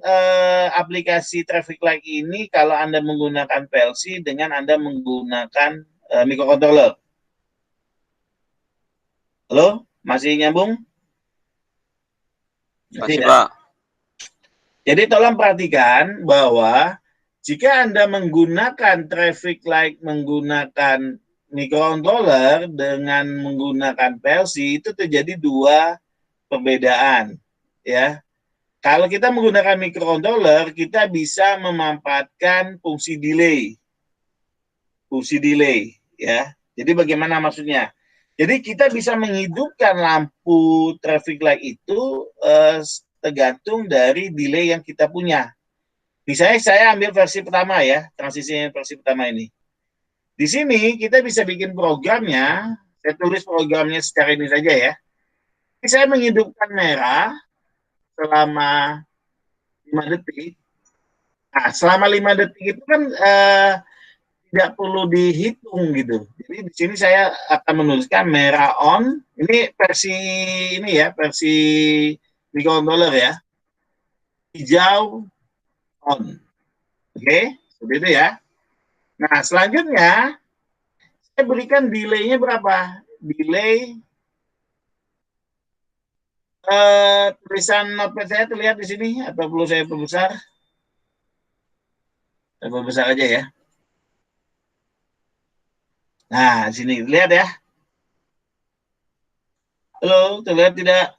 aplikasi traffic light ini kalau Anda menggunakan PLC dengan Anda menggunakan microcontroller. Halo? Masih nyambung? Masih, Pak. Jadi tolong perhatikan bahwa jika Anda menggunakan traffic light menggunakan microcontroller dengan menggunakan PLC itu terjadi 2 perbedaan, ya. Kalau kita menggunakan microcontroller, kita bisa memanfaatkan fungsi delay. Ya. Jadi bagaimana maksudnya? Jadi kita bisa menghidupkan lampu traffic light itu tergantung dari delay yang kita punya. Misalnya saya ambil versi pertama ya, transisi versi pertama ini. Di sini kita bisa bikin programnya, saya tulis programnya secara ini saja ya. Saya menghidupkan merah selama 5 detik. Nah, selama 5 detik itu kan tidak perlu dihitung gitu. Jadi di sini saya akan menuliskan merah on. Ini versi versi microcontroller ya. Hijau on. Oke, seperti itu ya. Nah, selanjutnya saya berikan delay-nya berapa? Delay tulisan notepad saya terlihat di sini atau perlu saya perbesar? Saya perbesar aja ya. Nah, sini lihat ya. Halo, terlihat tidak?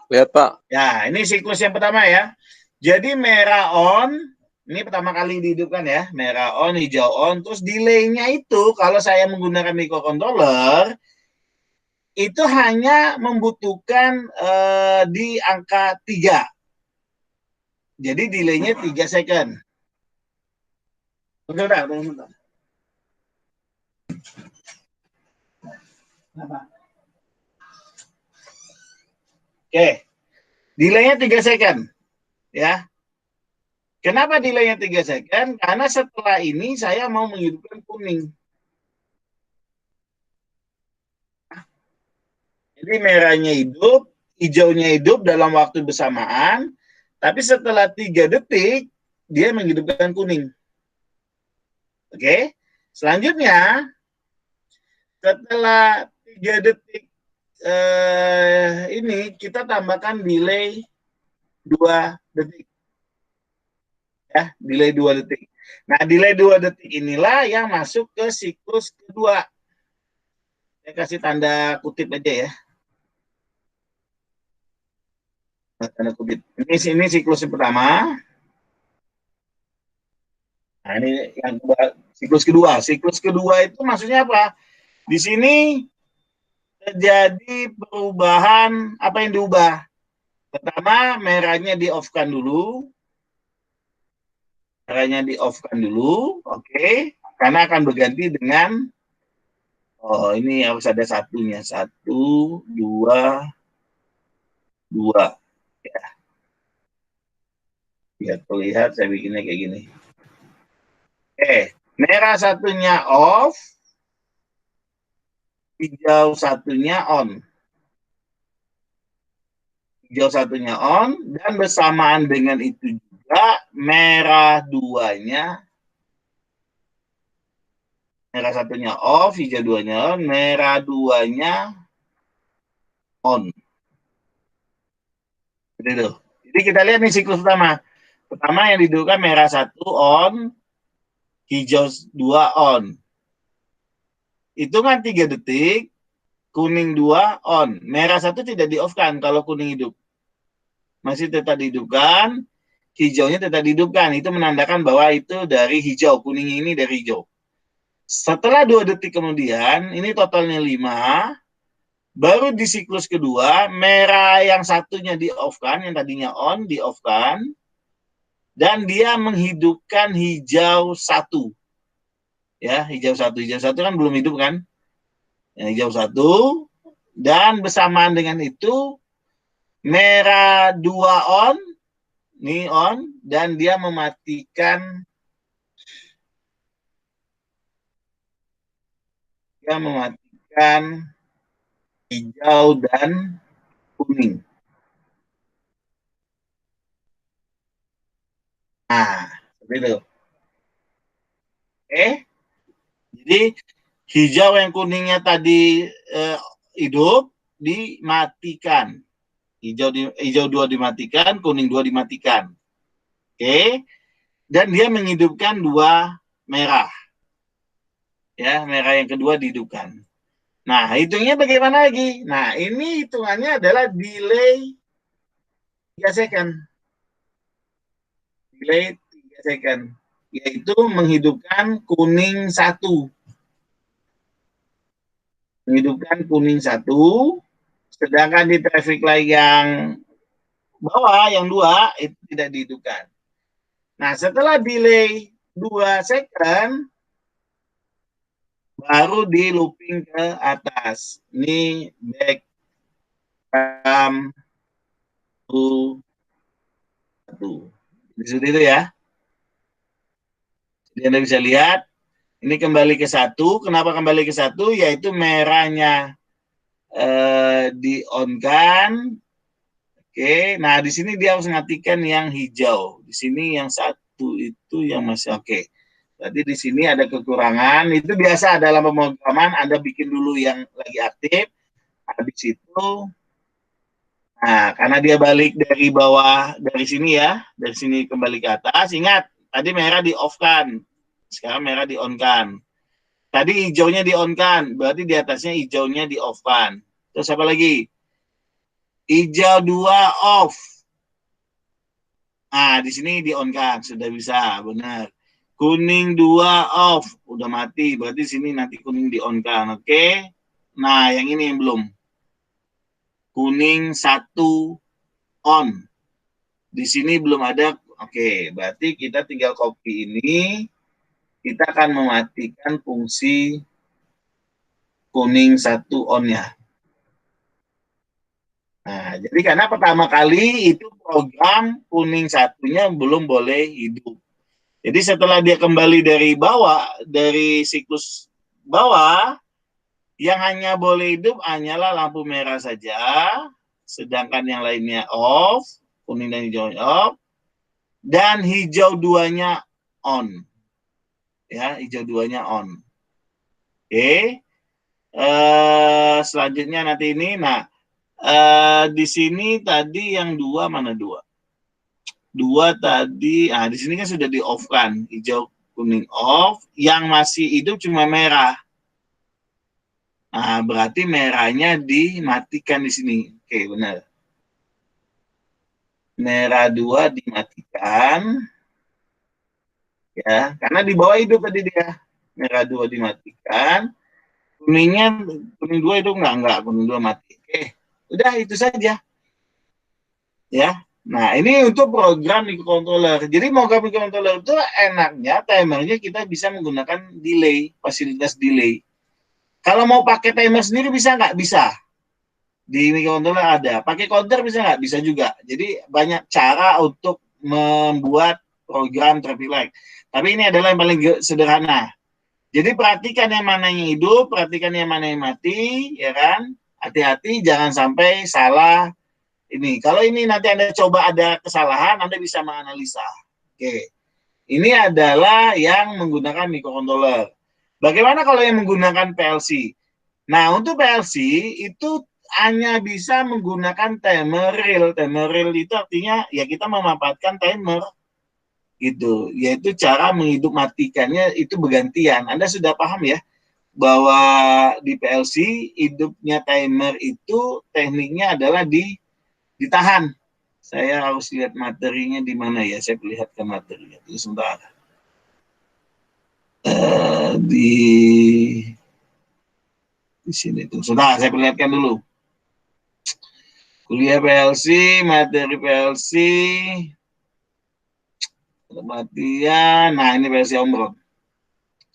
Lihat, Pak. Ya, ini siklus yang pertama ya. Jadi merah on, ini pertama kali dihidupkan ya. Merah on, hijau on. Terus delay-nya itu kalau saya menggunakan microcontroller, itu hanya membutuhkan di angka 3. Jadi delay-nya 3 second. Bentar. Oke, delay-nya 3 second. Ya. Kenapa delay-nya 3 second? Karena setelah ini saya mau menghidupkan kuning. Jadi merahnya hidup, hijaunya hidup dalam waktu bersamaan, tapi setelah 3 detik dia menghidupkan kuning. Oke, selanjutnya setelah 3 detik ini kita tambahkan delay 2 detik. Ya, delay 2 detik. Nah, delay 2 detik inilah yang masuk ke siklus kedua. Saya kasih tanda kutip aja ya. Tanda kutip. Ini siklus yang pertama. Nah, ini yang kedua, siklus kedua. Siklus kedua itu maksudnya apa? Di sini terjadi perubahan, apa yang diubah? Pertama, merahnya di-off-kan dulu. Merahnya di-off-kan dulu, oke. Karena akan berganti dengan, oh ini harus ada satunya. 1, 2, 2. Ya. Biar terlihat, saya bikinnya kayak gini. Oke, merah satunya off, hijau satunya on. Hijau satunya on, dan bersamaan dengan itu juga merah duanya, merah satunya off, hijau duanya on, merah duanya on. Gitu. Jadi kita lihat nih siklus pertama. Pertama yang dihidupkan merah 1 on, hijau 2 on. Hitungan 3 detik, kuning 2 on. Merah 1 tidak di-off-kan kalau kuning hidup. Masih tetap dihidupkan, hijaunya tetap dihidupkan. Itu menandakan bahwa itu dari hijau, kuning ini dari hijau. Setelah 2 detik kemudian, ini totalnya 5, baru di siklus kedua, merah yang satunya di-off-kan, yang tadinya on, di-off-kan, dan dia menghidupkan hijau 1. Ya, hijau 1. Hijau 1 kan belum hidup kan? Ya, hijau 1, dan bersamaan dengan itu, merah 2 on, ini on, dan dia mematikan hijau dan kuning. Nah, seperti itu. Oke. Jadi hijau yang kuningnya tadi hidup dimatikan. Hijau 2 dimatikan, kuning 2 dimatikan. Oke. Dan dia menghidupkan 2 merah. Ya, merah yang kedua dihidupkan. Nah, hitungnya bagaimana lagi? Nah, ini hitungannya adalah delay 3 second. Delay 3 second. Yaitu menghidupkan kuning 1. Menghidupkan kuning 1. Sedangkan di traffic light yang bawah, yang 2, itu tidak dihidupkan. Nah, setelah delay 2 second, baru di looping ke atas. Ini back to 1. Seperti itu ya. Jadi Anda bisa lihat, ini kembali ke 1. Kenapa kembali ke 1? Yaitu merahnya di-on-kan. Oke, nah di sini dia harus matikan yang hijau. Di sini yang 1 itu yang masih oke. Berarti di sini ada kekurangan. Itu biasa dalam pemrograman, Anda bikin dulu yang lagi aktif. Habis itu, nah karena dia balik dari bawah, dari sini ya, dari sini kembali ke atas. Ingat, tadi merah di-off-kan. Sekarang merah di-on-kan. Tadi hijaunya di-on-kan, berarti di atasnya hijaunya di-off-kan. Terus apa lagi? Hijau 2 off. Nah, di sini di-on-kan, sudah bisa, benar. Kuning 2 off, udah mati, berarti sini nanti kuning di-on-kan, oke? Nah, yang ini yang belum. Kuning 1 on. Di sini belum ada, oke, berarti kita tinggal copy ini, kita akan mematikan fungsi kuning 1 on-nya. Nah, jadi karena pertama kali itu program kuning 1-nya belum boleh hidup. Jadi setelah dia kembali dari bawah, dari siklus bawah, yang hanya boleh hidup hanyalah lampu merah saja, sedangkan yang lainnya off, kuning dan hijau off, dan hijau 2-nya on. Ya, hijau 2-nya on. Oke. Selanjutnya nanti ini, nah, di sini tadi yang 2 mana 2? 2 tadi, di sini kan sudah di off kan, hijau kuning off, yang masih hidup cuma merah. Nah, berarti merahnya dimatikan di sini. Oke, benar. Merah 2 dimatikan. Ya, karena di bawah hidup tadi dia. Merah 2 dimatikan. Kuning 2 itu enggak, kuning 2 mati. Oke, udah itu saja. Ya. Nah, ini untuk program microcontroller. Jadi program microcontroller itu enaknya timernya kita bisa menggunakan delay, fasilitas delay. Kalau mau pakai timer sendiri bisa nggak? Bisa. Di microcontroller ada. Pakai counter bisa nggak? Bisa juga. Jadi banyak cara untuk membuat program traffic light. Tapi ini adalah yang paling sederhana. Jadi perhatikan yang mana yang hidup, perhatikan yang mana yang mati, ya kan? Hati-hati jangan sampai salah. Ini, kalau ini nanti Anda coba ada kesalahan, Anda bisa menganalisa. Oke, ini adalah yang menggunakan microcontroller. Bagaimana kalau yang menggunakan PLC? Nah, untuk PLC itu hanya bisa menggunakan timer real. Timer real itu artinya ya kita memanfaatkan timer, gitu. Yaitu cara menghidup matikannya itu bergantian. Anda sudah paham ya bahwa di PLC hidupnya timer itu tekniknya adalah ditahan. Saya harus lihat materinya di mana ya. Saya perlihatkan materinya. Itu sebentar. Di sini tuh. Sudah, saya perlihatkan dulu. Kuliah PLC, materi PLC. Kematian. Nah, ini PLC Omron.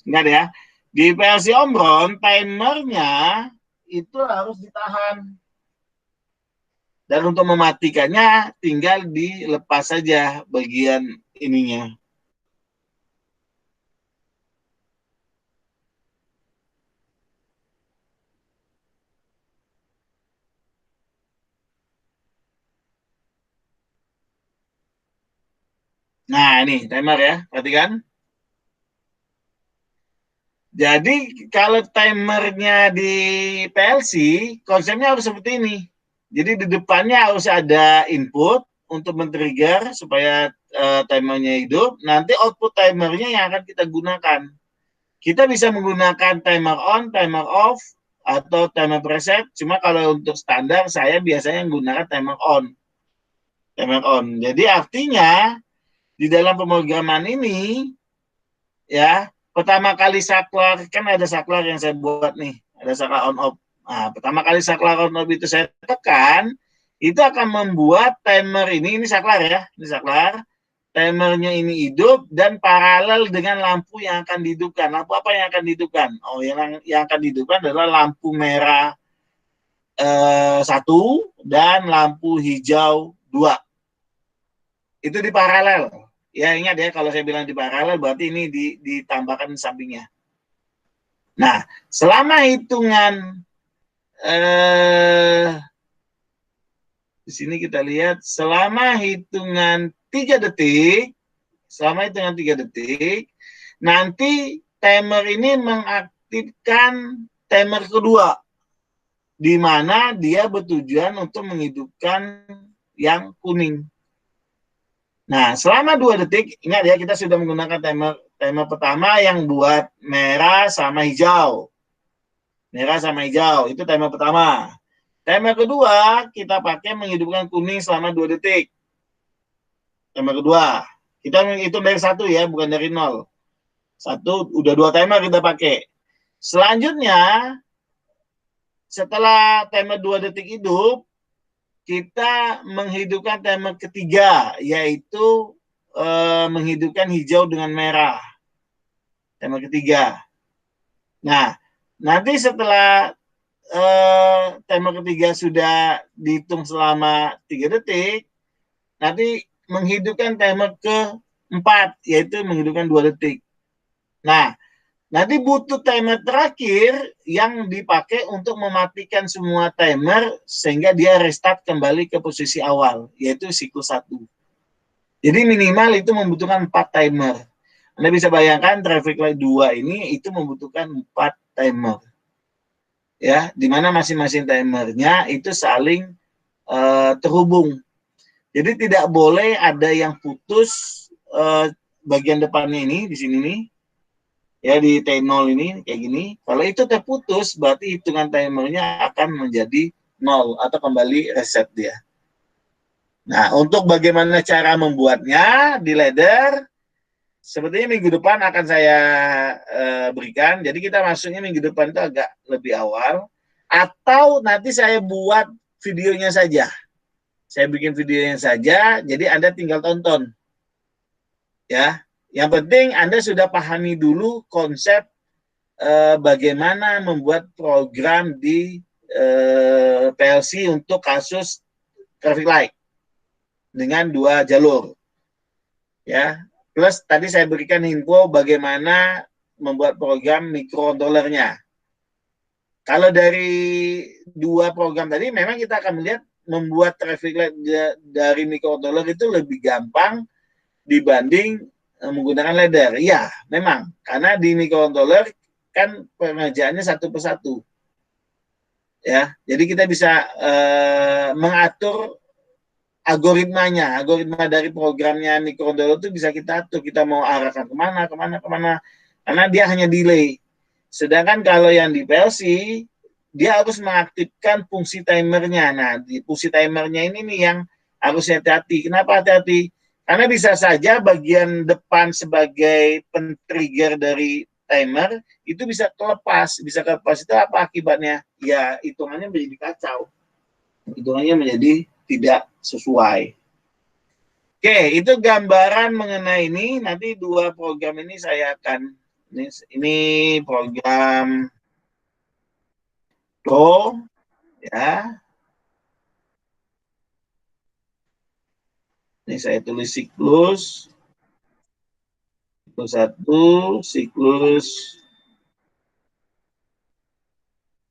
Ingat ya. Di PLC Omron, timernya itu harus ditahan. Dan untuk mematikannya tinggal dilepas saja bagian ininya. Nah, ini timer ya, perhatikan. Jadi kalau timernya di PLC, konsepnya harus seperti ini. Jadi di depannya harus ada input untuk men-trigger supaya timernya hidup. Nanti output timernya yang akan kita gunakan. Kita bisa menggunakan timer on, timer off, atau timer preset. Cuma kalau untuk standar saya biasanya menggunakan timer on. Timer on. Jadi artinya di dalam pemrograman ini ya, pertama kali saklar, kan ada saklar yang saya buat nih, ada saklar on off. Nah, pertama kali saklar on off itu saya tekan, itu akan membuat timer ini saklar ya, ini saklar. Timernya ini hidup dan paralel dengan lampu yang akan dihidupkan. Lampu apa yang akan dihidupkan? Oh, yang akan dihidupkan adalah lampu merah 1 dan lampu hijau 2. Itu di paralel. Ya, ingat ya, kalau saya bilang di paralel berarti ini ditambahkan sampingnya. Nah, selama hitungan di sini kita lihat selama hitungan 3 detik, nanti timer ini mengaktifkan timer kedua, di mana dia bertujuan untuk menghidupkan yang kuning. Nah, selama 2 detik, ingat ya, kita sudah menggunakan timer pertama yang buat merah sama hijau. Merah sama hijau, itu timer pertama. Timer kedua, kita pakai menghidupkan kuning selama 2 detik. Timer kedua. Kita menghitung dari 1 ya, bukan dari 0. 1, udah 2 timer kita pakai. Selanjutnya, setelah timer 2 detik hidup, kita menghidupkan timer ketiga, yaitu menghidupkan hijau dengan merah. Timer ketiga. Nah, nanti setelah timer ketiga sudah dihitung selama 3 detik, nanti menghidupkan timer keempat, yaitu menghidupkan 2 detik. Nah, Nanti butuh timer terakhir yang dipakai untuk mematikan semua timer sehingga dia restart kembali ke posisi awal, yaitu siklus 1. Jadi minimal itu membutuhkan 4 timer. Anda bisa bayangkan traffic light 2 ini itu membutuhkan 4 timer. Ya, di mana masing-masing timernya itu saling terhubung. Jadi tidak boleh ada yang putus bagian depannya ini di sini nih. Ya di T0 ini kayak gini. Kalau itu terputus berarti hitungan timernya akan menjadi 0 atau kembali reset dia. Nah, untuk bagaimana cara membuatnya di ladder, sepertinya minggu depan akan saya berikan. Jadi kita masuknya minggu depan itu agak lebih awal. Atau nanti saya buat videonya saja. Saya bikin videonya saja, jadi Anda tinggal tonton. Ya, yang penting Anda sudah pahami dulu konsep bagaimana membuat program di PLC untuk kasus traffic light dengan 2 jalur. Ya, plus tadi saya berikan info bagaimana membuat program microcontrollernya. Kalau dari 2 program tadi memang kita akan melihat membuat traffic light dari microcontroller itu lebih gampang dibanding menggunakan ladder. Iya, memang. Karena di microcontroller kan pengerjaannya satu persatu. Ya, jadi kita bisa mengatur algoritmanya. Algoritma dari programnya microcontroller itu bisa kita atur. Kita mau arahkan kemana. Karena dia hanya delay. Sedangkan kalau yang di PLC, dia harus mengaktifkan fungsi timernya. Nah, di fungsi timernya ini nih yang harus hati-hati. Kenapa hati-hati? Karena bisa saja bagian depan sebagai pen-trigger dari timer itu bisa kelepas. Bisa kelepas itu apa akibatnya? Ya, hitungannya menjadi kacau. Hitungannya menjadi tidak sesuai. Oke, itu gambaran mengenai ini. Nanti 2 program ini saya akan, ini program Pro, ya. Ini saya tulis siklus 1, siklus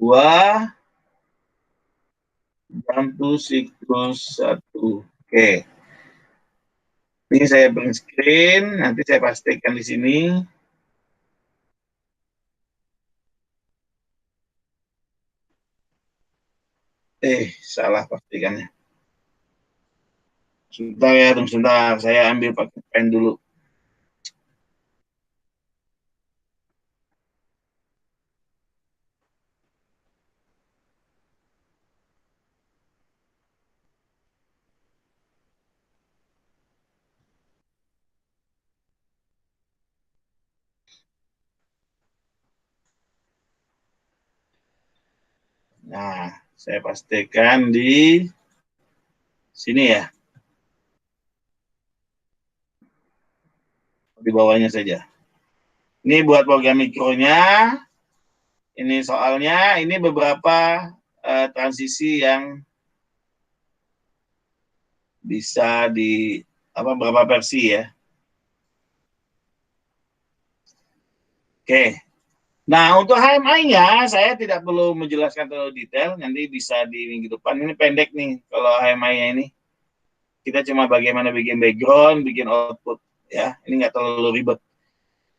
2, bantu siklus 1. Oke. Ini saya print screen, nanti saya pastikan di sini. Salah pastikannya. Sebentar ya, tunggu sebentar. Saya ambil pakai pen dulu. Nah, saya pastikan di sini ya. Di bawahnya saja. Ini buat program mikronya. Ini soalnya, ini beberapa transisi yang bisa di berapa versi ya. Oke. Nah, untuk HMI-nya saya tidak perlu menjelaskan terlalu detail, nanti bisa di minggu depan. Ini pendek nih kalau HMI-nya ini. Kita cuma bagaimana bikin background, bikin output ya. Ini nggak terlalu ribet.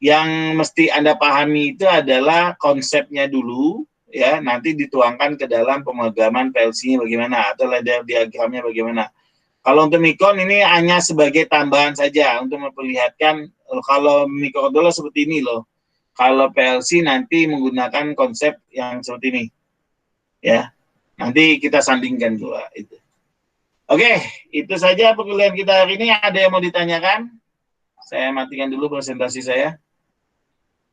Yang mesti Anda pahami itu adalah konsepnya dulu ya, nanti dituangkan ke dalam pemrograman PLC-nya bagaimana atau ladder diagramnya bagaimana. Kalau untuk Micron ini hanya sebagai tambahan saja untuk memperlihatkan kalau microcontroller seperti ini loh. Kalau PLC nanti menggunakan konsep yang seperti ini. Ya. Nanti kita sandingkan dua itu. Oke, itu saja perkuliahan kita hari ini. Ada yang mau ditanyakan? Saya matikan dulu presentasi saya.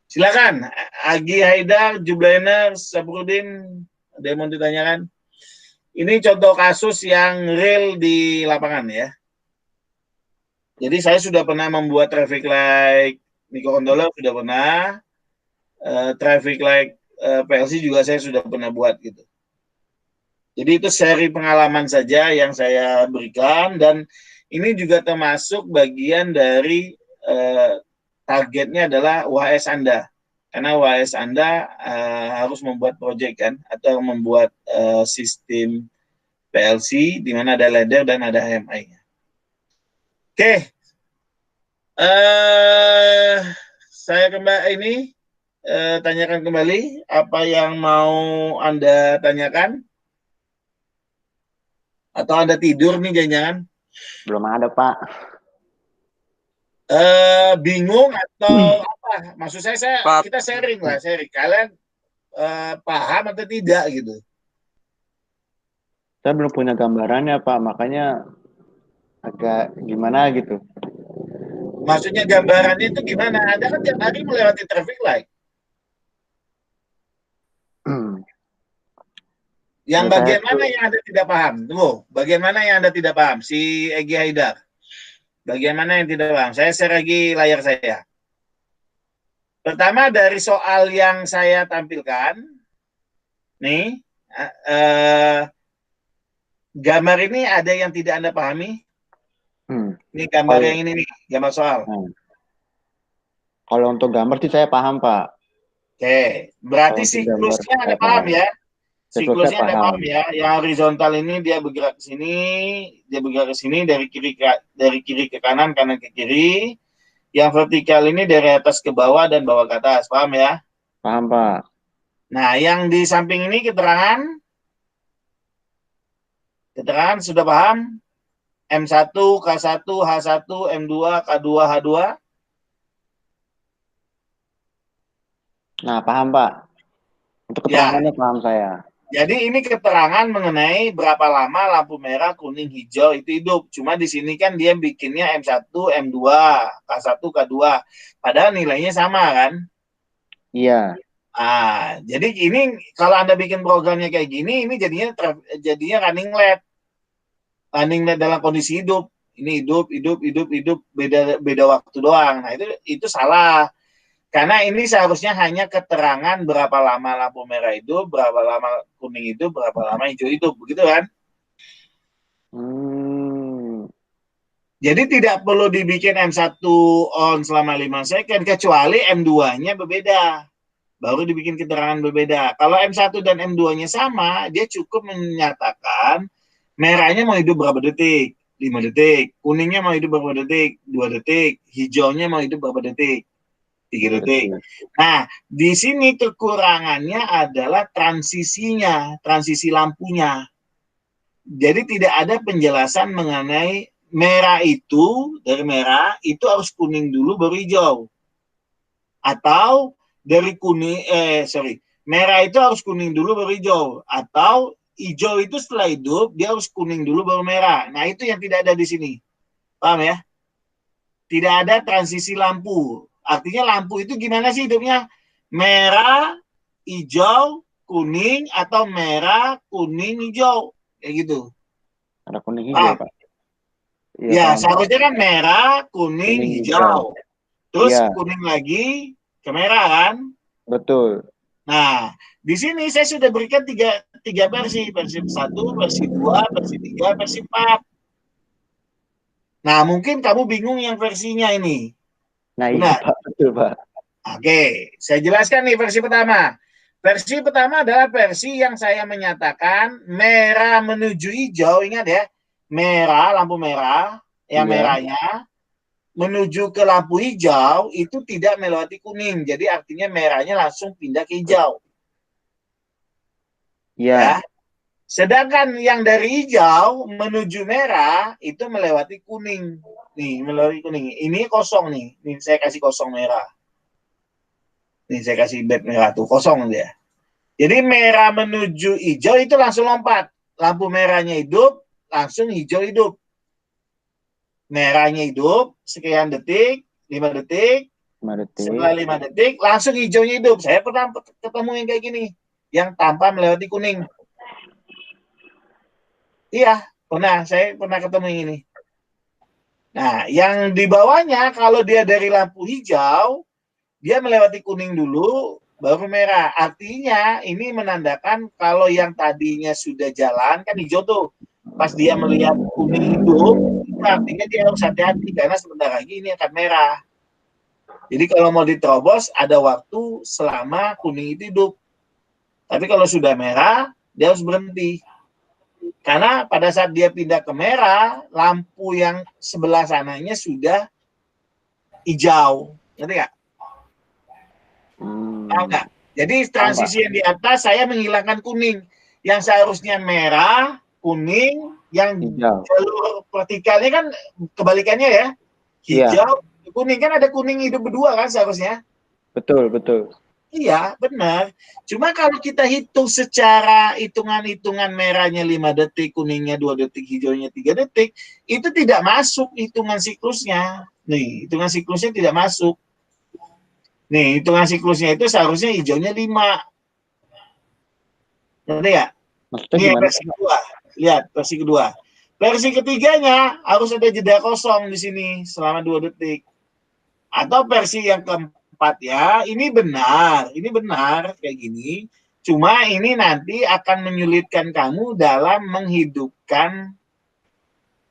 Silakan, Agi Haidar, Jublainer, Sabrudin, ada yang mau ditanyakan? Ini contoh kasus yang real di lapangan ya. Jadi saya sudah pernah membuat traffic light microcontroller, sudah pernah. Traffic light PLC juga saya sudah pernah buat gitu. Jadi itu seri pengalaman saja yang saya berikan, dan ini juga termasuk bagian dari targetnya adalah UHS Anda. Karena UAS Anda harus membuat proyek kan, atau membuat sistem PLC di mana ada ladder dan ada HMI-nya. Oke. Saya kembali tanyakan kembali apa yang mau Anda tanyakan? Atau Anda tidur nih jangan-jangan? Belum ada, Pak. Bingung atau apa? Maksud saya Pak. kita sharing lah, sharing. Kalian paham atau tidak gitu? Saya belum punya gambarannya, Pak. Makanya agak gimana gitu. Maksudnya gambarannya itu gimana? Anda kan tiap hari melewati traffic light. Yang bagian mana yang Anda tidak paham? Tunggu, bagian mana yang Anda tidak paham? Si Egy Haidar. Bagian mana yang tidak paham? Saya share lagi layar saya. Pertama dari soal yang saya tampilkan, nih, gambar ini ada yang tidak Anda pahami? Ini gambar yang ini nih, gambar soal. Kalau untuk gambar sih saya paham, Pak. Oke, berarti siklusnya Anda paham ya? Siklusnya Anda paham ya? Yang horizontal ini dia bergerak ke sini, dia bergerak ke sini dari kiri ke kanan, kanan ke kiri. Yang vertikal ini dari atas ke bawah dan bawah ke atas, paham ya? Paham, Pak. Nah, yang di samping ini keterangan sudah paham? M1, K1, H1, M2, K2, H2. Nah, paham, Pak. Untuk keterangannya ya. Paham saya. Jadi ini keterangan mengenai berapa lama lampu merah, kuning, hijau itu hidup. Cuma di sini kan dia bikinnya M1, M2, K1, K2. Padahal nilainya sama kan? Iya. Jadi ini kalau Anda bikin programnya kayak gini, ini jadinya running LED. Running LED dalam kondisi hidup. Ini hidup, beda waktu doang. Nah, itu salah. Karena ini seharusnya hanya keterangan berapa lama lampu merah hidup, berapa lama kuning hidup, berapa lama hijau hidup, begitu kan? Jadi tidak perlu dibikin M1 on selama 5 second, kecuali M2-nya berbeda. Baru dibikin keterangan berbeda. Kalau M1 dan M2-nya sama, dia cukup menyatakan merahnya mau hidup berapa detik, 5 detik, kuningnya mau hidup berapa detik, 2 detik, hijaunya mau hidup berapa detik, 3 detik. Nah, di sini kekurangannya adalah transisinya, transisi lampunya. Jadi tidak ada penjelasan mengenai merah itu, dari merah itu harus kuning dulu baru hijau. Atau dari merah itu harus kuning dulu baru hijau. Atau hijau itu setelah hidup, dia harus kuning dulu baru merah. Nah, itu yang tidak ada di sini. Paham ya? Tidak ada transisi lampu. Artinya lampu itu gimana sih hidupnya? Merah, hijau, kuning, atau merah, kuning, hijau. Kayak gitu. Ada kuning hijau, Pak. Ya, seharusnya kan merah, kuning, hijau. Terus kuning lagi ke merah kan? Betul. Nah, di sini saya sudah berikan tiga versi. Versi 1, versi 2, versi 3, versi 4. Nah, mungkin kamu bingung yang versinya ini. Nah, iya, Pak. Betul, Pak. Oke, saya jelaskan nih versi pertama. Versi pertama adalah versi yang saya menyatakan merah menuju hijau. Ingat ya, merah, lampu merah, yang merahnya menuju ke lampu hijau itu tidak melewati kuning. Jadi artinya merahnya langsung pindah ke hijau. Ya. Sedangkan yang dari hijau menuju merah itu melewati kuning. Nih, melewati kuning. Ini kosong nih. Nih saya kasih kosong merah. Nih saya kasih bed merah tuh, kosong dia. Jadi merah menuju hijau itu langsung lompat. Lampu merahnya hidup, langsung hijau hidup. Merahnya hidup, sekian detik, 5 detik. 5 detik. Setelah 5 detik, langsung hijaunya hidup. Saya pernah ketemu yang kayak gini. Yang tanpa melewati kuning. Iya, saya pernah ketemu yang ini. Nah, yang di bawahnya, kalau dia dari lampu hijau, dia melewati kuning dulu, baru merah. Artinya, ini menandakan kalau yang tadinya sudah jalan, kan hijau tuh. Pas dia melihat kuning hidup, artinya dia harus hati-hati, karena sebentar lagi ini akan merah. Jadi kalau mau diterobos ada waktu selama kuning itu hidup. Tapi kalau sudah merah, dia harus berhenti. Karena pada saat dia pindah ke merah, lampu yang sebelah sananya sudah hijau. Ngerti nggak? Tahu nggak? Jadi transisi yang di atas saya menghilangkan kuning. Yang seharusnya merah, kuning, yang Hijau. jalur vertikalnya kan kebalikannya ya. Hijau, kuning, kan ada kuning hidup berdua kan seharusnya. Betul, betul. Iya, benar. Cuma kalau kita hitung secara hitungan-hitungan merahnya 5 detik, kuningnya 2 detik, hijaunya 3 detik, itu tidak masuk hitungan siklusnya. Nih, hitungan siklusnya tidak masuk. Nih, hitungan siklusnya itu seharusnya hijaunya 5. Ngerti ya? Maksudnya Ini gimana? versi kedua. Lihat, versi kedua. Versi ketiganya harus ada jeda kosong di sini selama 2 detik. Atau versi yang keempat ya, ini benar kayak gini. Cuma ini nanti akan menyulitkan kamu dalam menghidupkan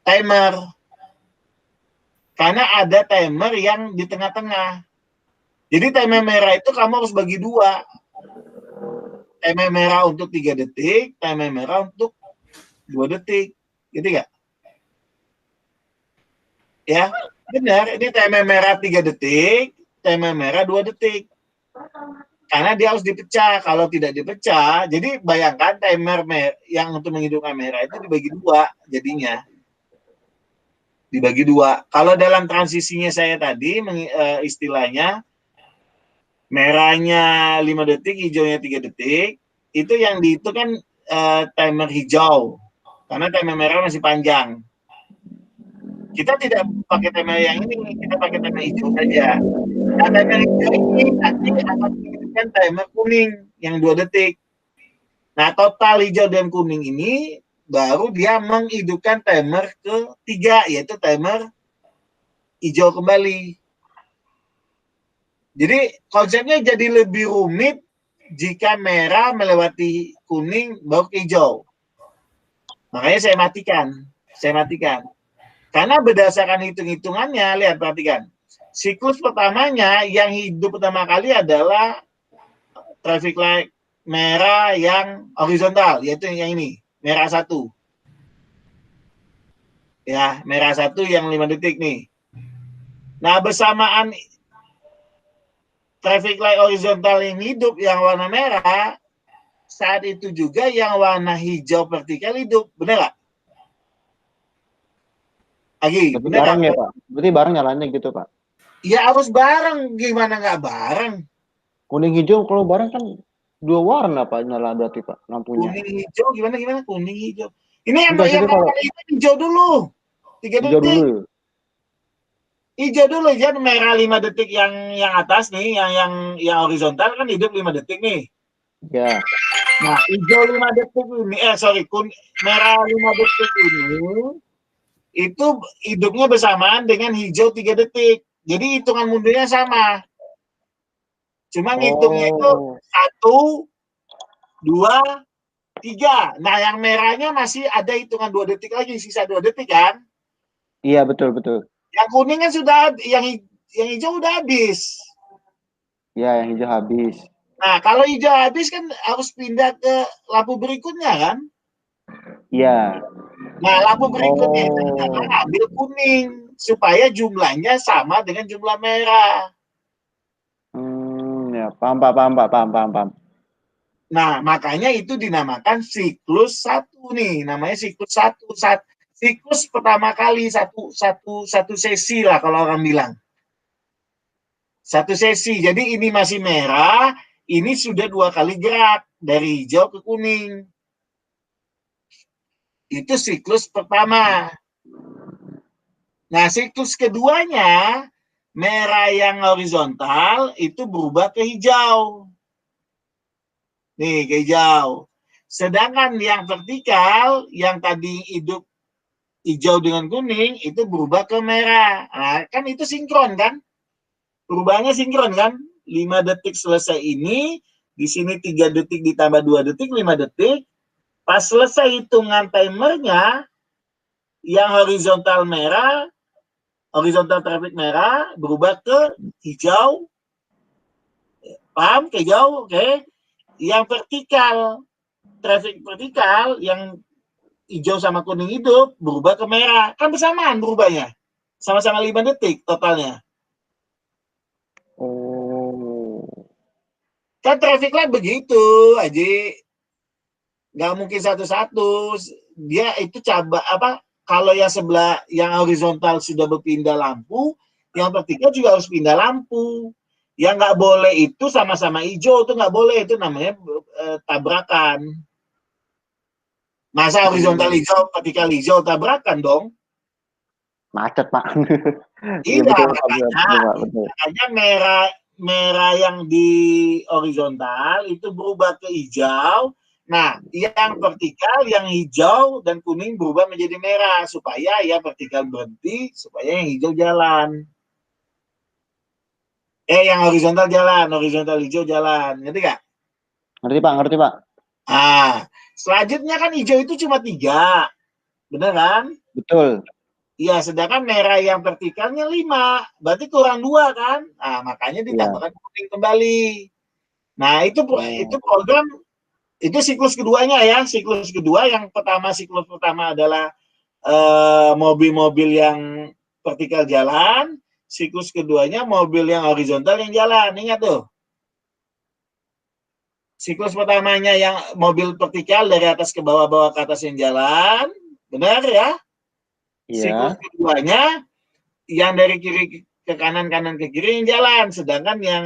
timer. Karena ada timer yang di tengah-tengah. Jadi timer merah itu kamu harus bagi 2. Timer merah untuk 3 detik, timer merah untuk 2 detik. Gitu nggak? Ya, benar. Ini timer merah 3 detik, timer merah 2 detik. Karena dia harus dipecah. Kalau tidak dipecah, jadi bayangkan timer yang untuk menghidupkan merah itu dibagi 2 jadinya. Dibagi 2. Kalau dalam transisinya saya tadi, istilahnya merahnya 5 detik, hijaunya 3 detik, itu yang itu kan timer hijau. Karena timer merah masih panjang. Kita tidak pakai timer yang ini, kita pakai timer hijau saja. Nah, timer hijau ini nanti akan menghidupkan timer kuning yang 2 detik. Nah, total hijau dan kuning ini baru dia menghidupkan timer ketiga, yaitu timer hijau kembali. Jadi konsepnya jadi lebih rumit jika merah melewati kuning baru ke hijau. Makanya saya matikan. Karena berdasarkan hitung-hitungannya, lihat, perhatikan. Siklus pertamanya yang hidup pertama kali adalah traffic light merah yang horizontal, yaitu yang ini, merah 1. Ya, merah 1 yang 5 detik nih. Nah, bersamaan traffic light horizontal yang hidup yang warna merah, saat itu juga yang warna hijau vertikal hidup. Benar nggak? Agi, Berarti benar bareng nggak? ya, Pak? Berarti bareng nyalanya gitu, Pak? Ya harus bareng, gimana nggak bareng? Kuning hijau kalau bareng kan 2 warna, Pak, nyala berarti, Pak, lampunya. Kuning hijau gimana? Kuning hijau. Ini yang Enggak, jadi kalau hijau dulu. 3 hijau detik. dulu. Hijau dulu ya, merah 5 detik yang atas nih, yang horizontal kan hidup 5 detik nih. Ya. Nah, hijau 5 detik ini, merah 5 detik ini itu hidupnya bersamaan dengan hijau 3 detik. Jadi hitungan mundurnya sama. Cuma ngitungnya itu 1, 2, 3. Nah, yang merahnya masih ada hitungan 2 detik lagi, sisa 2 detik kan? Iya, betul. Yang kuning kan sudah, yang hijau udah habis. Iya, yang hijau habis. Nah, kalau hijau habis kan harus pindah ke lampu berikutnya kan? Iya. Nah, lampu berikutnya itu akan ambil kuning supaya jumlahnya sama dengan jumlah merah. Ya, paham. Nah, makanya itu dinamakan siklus 1 nih. Namanya siklus 1. Siklus pertama kali satu sesi lah kalau orang bilang. 1 sesi. Jadi ini masih merah, ini sudah 2 kali gerak dari hijau ke kuning. Itu siklus pertama. Nah, siklus keduanya, merah yang horizontal itu berubah ke hijau. Nih, ke hijau. Sedangkan yang vertikal, yang tadi hidup hijau dengan kuning, itu berubah ke merah. Nah, kan itu sinkron kan? Perubahannya sinkron kan? 5 detik selesai ini, di sini 3 detik ditambah 2 detik, 5 detik. Pas selesai hitungan timernya, yang horizontal merah, horizontal traffic merah berubah ke hijau, paham? Ke hijau, oke. Yang vertikal, traffic vertikal yang hijau sama kuning hidup berubah ke merah, kan bersamaan berubahnya, sama-sama 5 detik totalnya. Oh. Kan traffic light begitu, Aji. Nggak mungkin satu-satu. Dia itu kalau yang sebelah yang horizontal sudah berpindah lampu, yang vertikal juga harus pindah lampu. Yang nggak boleh itu sama-sama hijau, itu nggak boleh, itu namanya tabrakan. Masa horizontal hijau, vertikal hijau, tabrakan dong. Macet, Pak. Iya, betul, makanya merah yang di horizontal itu berubah ke hijau. Nah, yang vertikal, yang hijau dan kuning berubah menjadi merah supaya ya vertikal berhenti, supaya yang hijau jalan. Yang horizontal jalan, horizontal hijau jalan, ngerti gak? Ngerti, Pak, ngerti, Pak. Selanjutnya kan hijau itu cuma 3, bener kan? Betul. Iya, sedangkan merah yang vertikalnya 5, berarti kurang 2 kan? Nah, makanya ditambahkan kuning kembali. Nah, itu program, itu siklus keduanya ya. Siklus kedua, yang pertama, siklus pertama adalah mobil-mobil yang vertikal jalan. Siklus keduanya mobil yang horizontal yang jalan. Ingat tuh. Siklus pertamanya yang mobil vertikal dari atas ke bawah, ke atas yang jalan. Benar ya? Iya. Siklus keduanya yang dari kiri ke kanan, kanan ke kiri yang jalan, sedangkan yang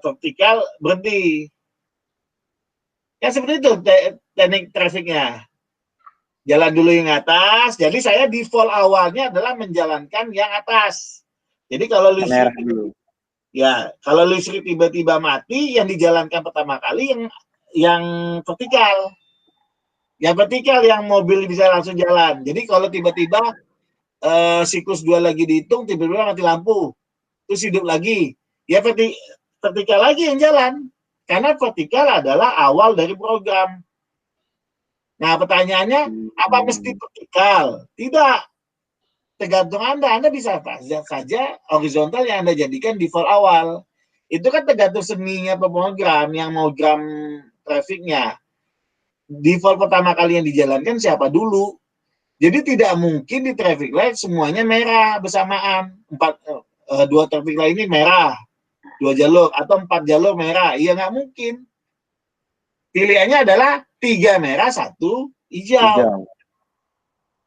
vertikal berhenti. Ya seperti itu teknik trafiknya. Jalan dulu yang atas. Jadi saya default awalnya adalah menjalankan yang atas. Jadi kalau listrik kalau listrik tiba-tiba mati, yang dijalankan pertama kali yang vertikal. Yang vertikal yang mobil bisa langsung jalan. Jadi kalau tiba-tiba siklus 2 lagi dihitung, tiba-tiba mati lampu, terus hidup lagi, ya vertikal lagi yang jalan, karena vertikal adalah awal dari program. Nah, pertanyaannya, apa mesti vertikal? Tidak, tergantung Anda bisa saja horizontal yang Anda jadikan default awal. Itu kan tergantung seninya pemrogram yang mau gram trafficnya. Default pertama kali yang dijalankan siapa dulu? Jadi tidak mungkin di traffic light semuanya merah bersamaan. 2 traffic light ini merah, 2 jalur atau 4 jalur merah. Iya nggak mungkin. Pilihannya adalah 3 merah, 1 hijau.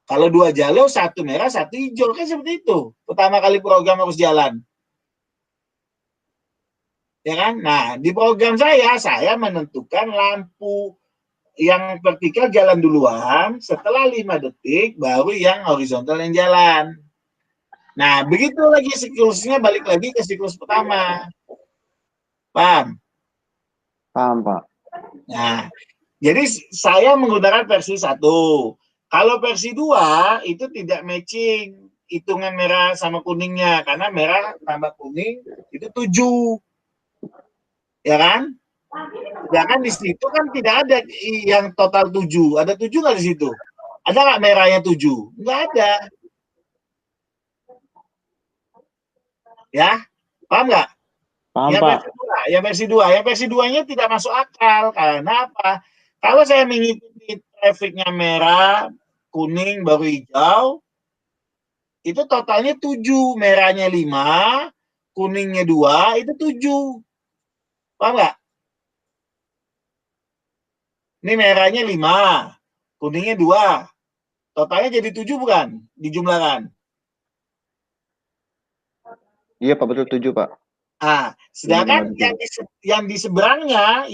Kalau 2 jalur, 1 merah, 1 hijau, kan seperti itu. Pertama kali program harus jalan. Ya kan? Nah, di program saya menentukan lampu yang vertikal jalan duluan, setelah 5 detik baru yang horizontal yang jalan. Nah, begitu lagi siklusnya, balik lagi ke siklus pertama. Paham? Paham, Pak. Nah, jadi saya menggunakan versi 1. Kalau versi 2 itu tidak matching hitungan merah sama kuningnya, karena merah tambah kuning itu 7. Ya kan? Sedangkan di situ kan tidak ada yang total 7. Ada 7 nggak di situ? Ada nggak merahnya 7? Nggak ada. Ya, paham nggak? Paham, Yang Pak. versi 2, yang versi 2. Yang versi 2-nya tidak masuk akal. Karena apa? Kalau saya mengikuti trafficnya merah, kuning, baru hijau, itu totalnya 7. Merahnya 5, kuningnya 2, itu 7. Paham nggak? Ini merahnya 5, kuningnya 2. Totalnya jadi 7 bukan? Dijumlahkan. Iya, Pak, betul 7, Pak. Sedangkan yang di seberangnya,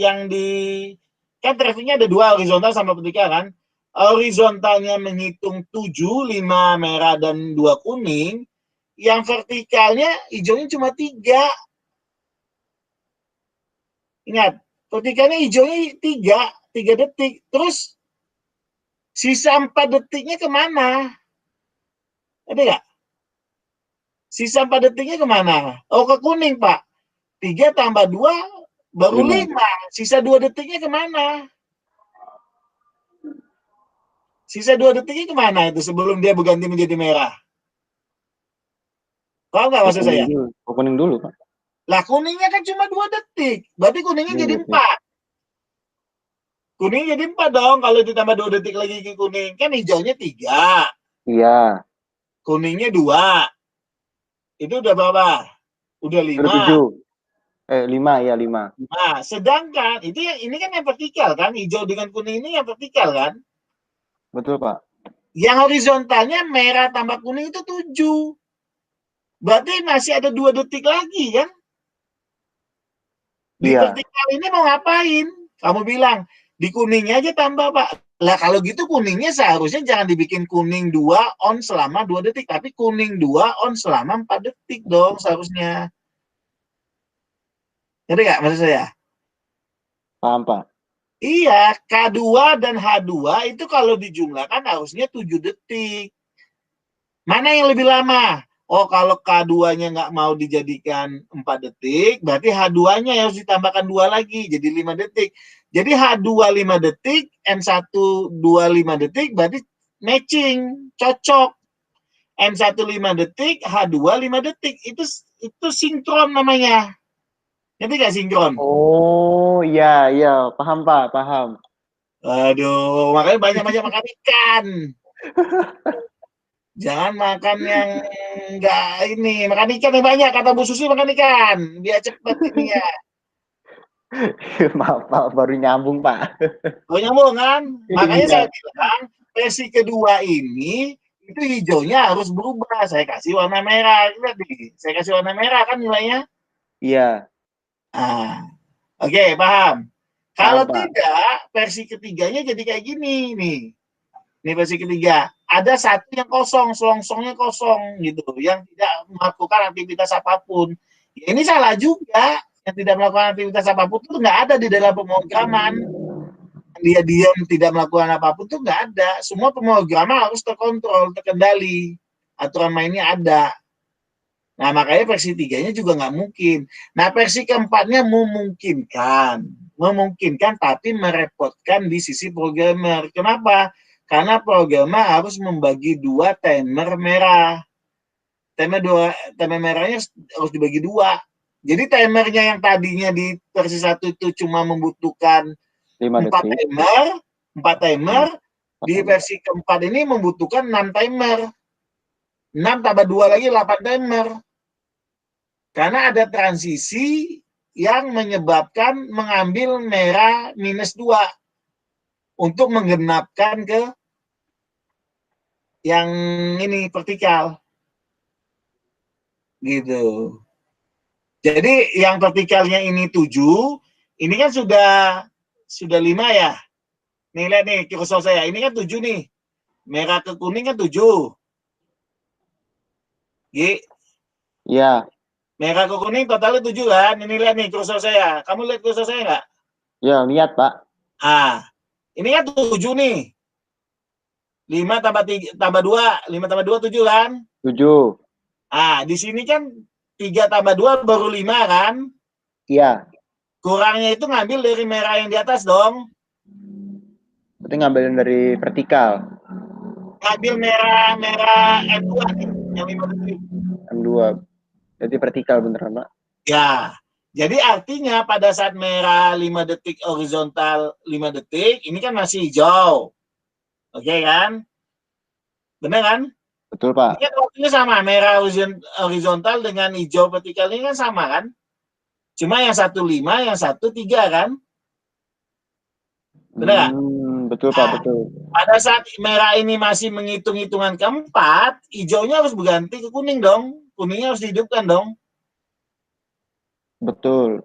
kan trafficnya ada 2, horizontal sama vertikal kan? Horizontalnya menghitung 7, 5 merah dan 2 kuning. Yang vertikalnya hijaunya cuma 3. Ingat, vertikalnya hijaunya 3 detik. Terus sisa 4 detiknya kemana? Ada nggak? Sisa 4 detiknya kemana? Oh, ke kuning, Pak. 3 tambah 2 baru 5. Sisa 2 detiknya kemana? Sisa 2 detiknya kemana itu sebelum dia berganti menjadi merah? Paham nggak maksud saya? Kuning dulu, Pak. Lah kuningnya kan cuma 2 detik. Berarti kuningnya jadi 4. Kuning jadi 4 dong. Kalau ditambah 2 detik lagi ke kuning. Kan hijaunya 3. Iya. Kuningnya 2. Itu udah berapa? Udah 5. Udah 7. 5 ya 5. Nah, sedangkan ini kan yang vertikal kan? Hijau dengan kuning ini yang vertikal kan? Betul, Pak. Yang horizontalnya merah tambah kuning itu 7. Berarti masih ada 2 detik lagi kan? Di vertikal ini mau ngapain? Kamu bilang, di kuningnya aja tambah, Pak. Lah kalau gitu kuningnya seharusnya jangan dibikin kuning 2 on selama 2 detik, tapi kuning 2 on selama 4 detik dong seharusnya. Ngerti nggak maksud saya? Paham, Pak. Iya, K2 dan H2 itu kalau dijumlahkan harusnya 7 detik. Mana yang lebih lama? Oh, kalau K2-nya nggak mau dijadikan 4 detik, berarti H2-nya harus ditambahkan 2 lagi, jadi 5 detik. Jadi H2 5 detik, N1 2 5 detik, berarti matching, cocok. N1 5 detik, H2 5 detik. Itu sinkron namanya. Ngerti nggak sinkron? Oh, iya, paham, Pak, paham. Aduh, makanya banyak-banyak makan ikan. Jangan makan yang enggak ini, makan ikan yang banyak, kata Bu Susi makan ikan, biar cepet ini ya. Maaf, Pak, baru nyambung, Pak. Oh nyambung kan? Makanya Iya. saya bilang, versi kedua ini, itu hijaunya harus berubah. Saya kasih warna merah, lihat nih, saya kasih warna merah kan nilainya? Iya. Oke, paham? Kalau Pak. tidak, versi ketiganya jadi kayak gini nih. Ini versi ketiga. Ada satu yang kosong, selongsongnya kosong gitu, yang tidak melakukan aktivitas apapun. Ya, ini salah juga. Yang tidak melakukan aktivitas apapun itu nggak ada di dalam pemrograman. Dia diam tidak melakukan apapun itu nggak ada. Semua pemrograman harus terkontrol, terkendali. Aturan mainnya ada. Nah, makanya versi 3-nya juga nggak mungkin. Nah, versi keempatnya memungkinkan, tapi merepotkan di sisi programmer. Kenapa? Karena programmer harus membagi 2 timer merah. Timer merahnya harus dibagi 2. Jadi timernya yang tadinya di versi 1 itu cuma membutuhkan 4 timer, di versi keempat ini membutuhkan 6 timer. 6 tambah 2 lagi 8 timer. Karena ada transisi yang menyebabkan mengambil merah -2 untuk menggenapkan ke yang ini vertikal. Gitu. Jadi yang vertikalnya ini 7, ini kan sudah 5 ya. Nih lihat nih kursor saya, ini kan 7 nih. Merah ke kuning kan 7. Iya. Merah ke kuning totalnya 7 kan. Ini lihat nih kursor saya. Kamu lihat kursor saya nggak? Ya, lihat, Pak. Ini kan 7 nih. 5 tambah 2, 5 tambah 2 7 kan? 7. Di sini kan 3 tambah 2 baru 5 kan? Iya. Kurangnya itu ngambil dari merah yang di atas dong. Berarti ngambilin dari vertikal. Ngambil merah M2 nih, yang 5 detik. M2. Jadi vertikal beneran, Pak? Ya. Jadi artinya pada saat merah 5 detik horizontal 5 detik, ini kan masih hijau. Oke kan? Benar kan? Betul, Pak. Ini kan waktunya sama, merah horizontal dengan hijau vertikal ini kan sama kan? Cuma yang 1 5, yang 1 3 kan? Benar? Betul, Pak, betul. Pada saat merah ini masih menghitung hitungan keempat, hijaunya harus berganti ke kuning dong. Kuningnya harus dihidupkan dong. Betul.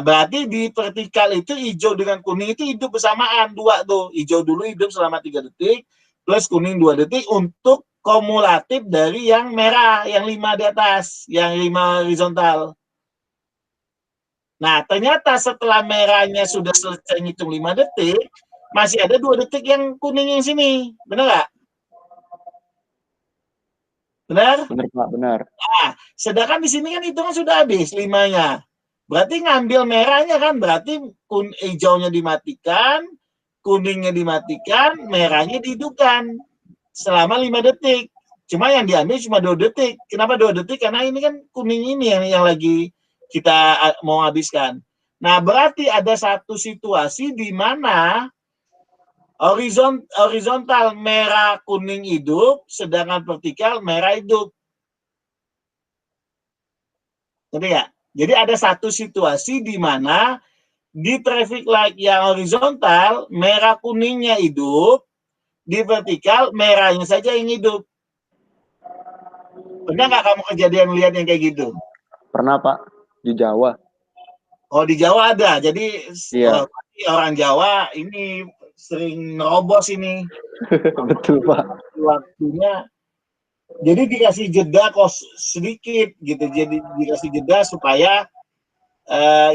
Berarti di vertikal itu hijau dengan kuning itu hidup bersamaan 2 tuh. Hijau dulu hidup selama 3 detik, plus kuning 2 detik untuk kumulatif dari yang merah, yang 5 di atas, yang 5 horizontal. Nah, ternyata setelah merahnya sudah selesai ngitung 5 detik, masih ada 2 detik yang kuning yang sini. Benar nggak? Benar? Benar, Pak, benar. Sedangkan di sini kan hitungan sudah habis 5-nya. Berarti ngambil merahnya kan, berarti hijaunya dimatikan, kuningnya dimatikan, merahnya dihidupkan selama 5 detik. Cuma yang diambil cuma 2 detik. Kenapa 2 detik? Karena ini kan kuning ini yang lagi kita mau habiskan. Nah, berarti ada satu situasi di mana horizontal merah kuning hidup, sedangkan vertikal merah hidup. Ngerti nggak? Jadi ada satu situasi di mana di traffic light yang horizontal merah kuningnya hidup, di vertikal merahnya saja yang hidup. Pernah nggak kamu kejadian lihat yang kayak gitu? Pernah Pak, di Jawa. Oh, di Jawa ada. Jadi Iya. orang Jawa ini sering nerobos ini. Betul Pak. Waktunya. Jadi dikasih jeda kos sedikit gitu. Jadi dikasih jeda supaya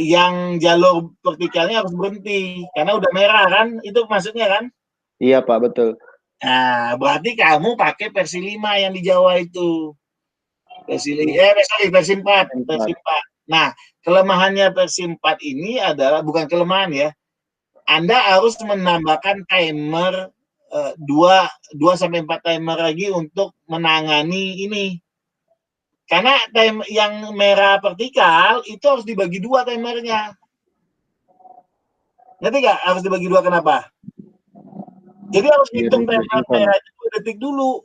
yang jalur vertikalnya harus berhenti karena udah merah kan. Itu maksudnya kan? Iya Pak, betul. Nah, berarti kamu pakai versi 5 yang di Jawa itu. Versi 4. Nah, kelemahannya versi 4 ini adalah, bukan kelemahan ya, Anda harus menambahkan timer 2-4 timer lagi untuk menangani ini. Karena yang merah vertikal itu harus dibagi 2 timernya. Ngerti nggak? Harus dibagi 2 kenapa? Jadi harus hitung timer merah itu 2 detik dulu.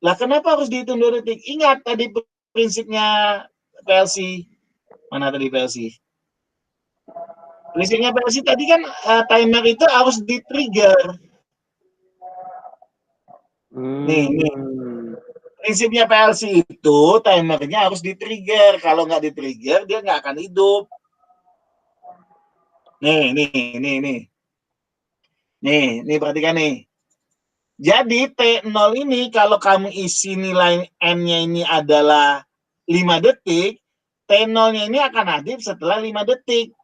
Lah kenapa harus dihitung 2 detik? Ingat tadi prinsipnya PLC. Mana tadi PLC? Prinsipnya PLC tadi kan timer itu harus di-trigger. Nih. Prinsipnya PLC itu timernya harus di-trigger. Kalau nggak di-trigger, dia nggak akan hidup. Nih, perhatikan nih. Jadi T0 ini kalau kamu isi nilai N-nya ini adalah 5 detik, T0-nya ini akan aktif setelah 5 detik.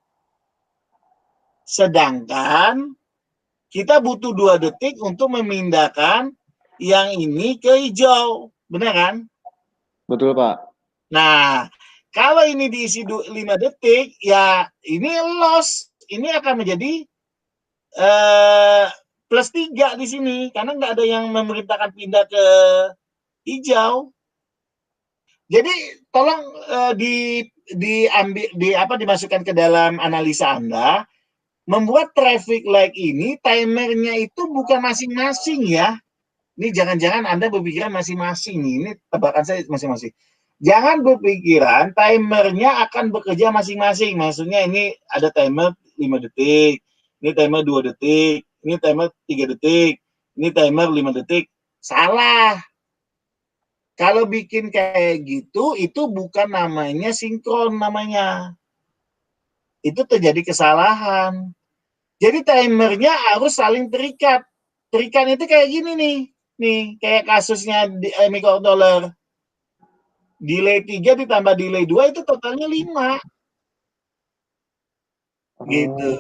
Sedangkan kita butuh 2 detik untuk memindahkan yang ini ke hijau. Benar kan? Betul Pak. Nah, kalau ini diisi 5 detik, ya ini loss. Ini akan menjadi plus 3 di sini. Karena nggak ada yang memerintahkan pindah ke hijau. Jadi tolong dimasukkan ke dalam analisa Anda. Membuat traffic light ini timernya itu bukan masing-masing ya. Ini jangan-jangan Anda berpikiran masing-masing. Ini tebakan saya masing-masing. Jangan berpikiran timernya akan bekerja masing-masing. Maksudnya ini ada timer 5 detik, ini timer 2 detik, ini timer 3 detik, ini timer 5 detik. Salah. Kalau bikin kayak gitu, itu bukan namanya sinkron namanya. Itu terjadi kesalahan. Jadi timernya harus saling terikat. Terikat itu kayak gini nih. Nih, kayak kasusnya microcontroller. Delay 3 ditambah delay 2 itu totalnya 5. Gitu.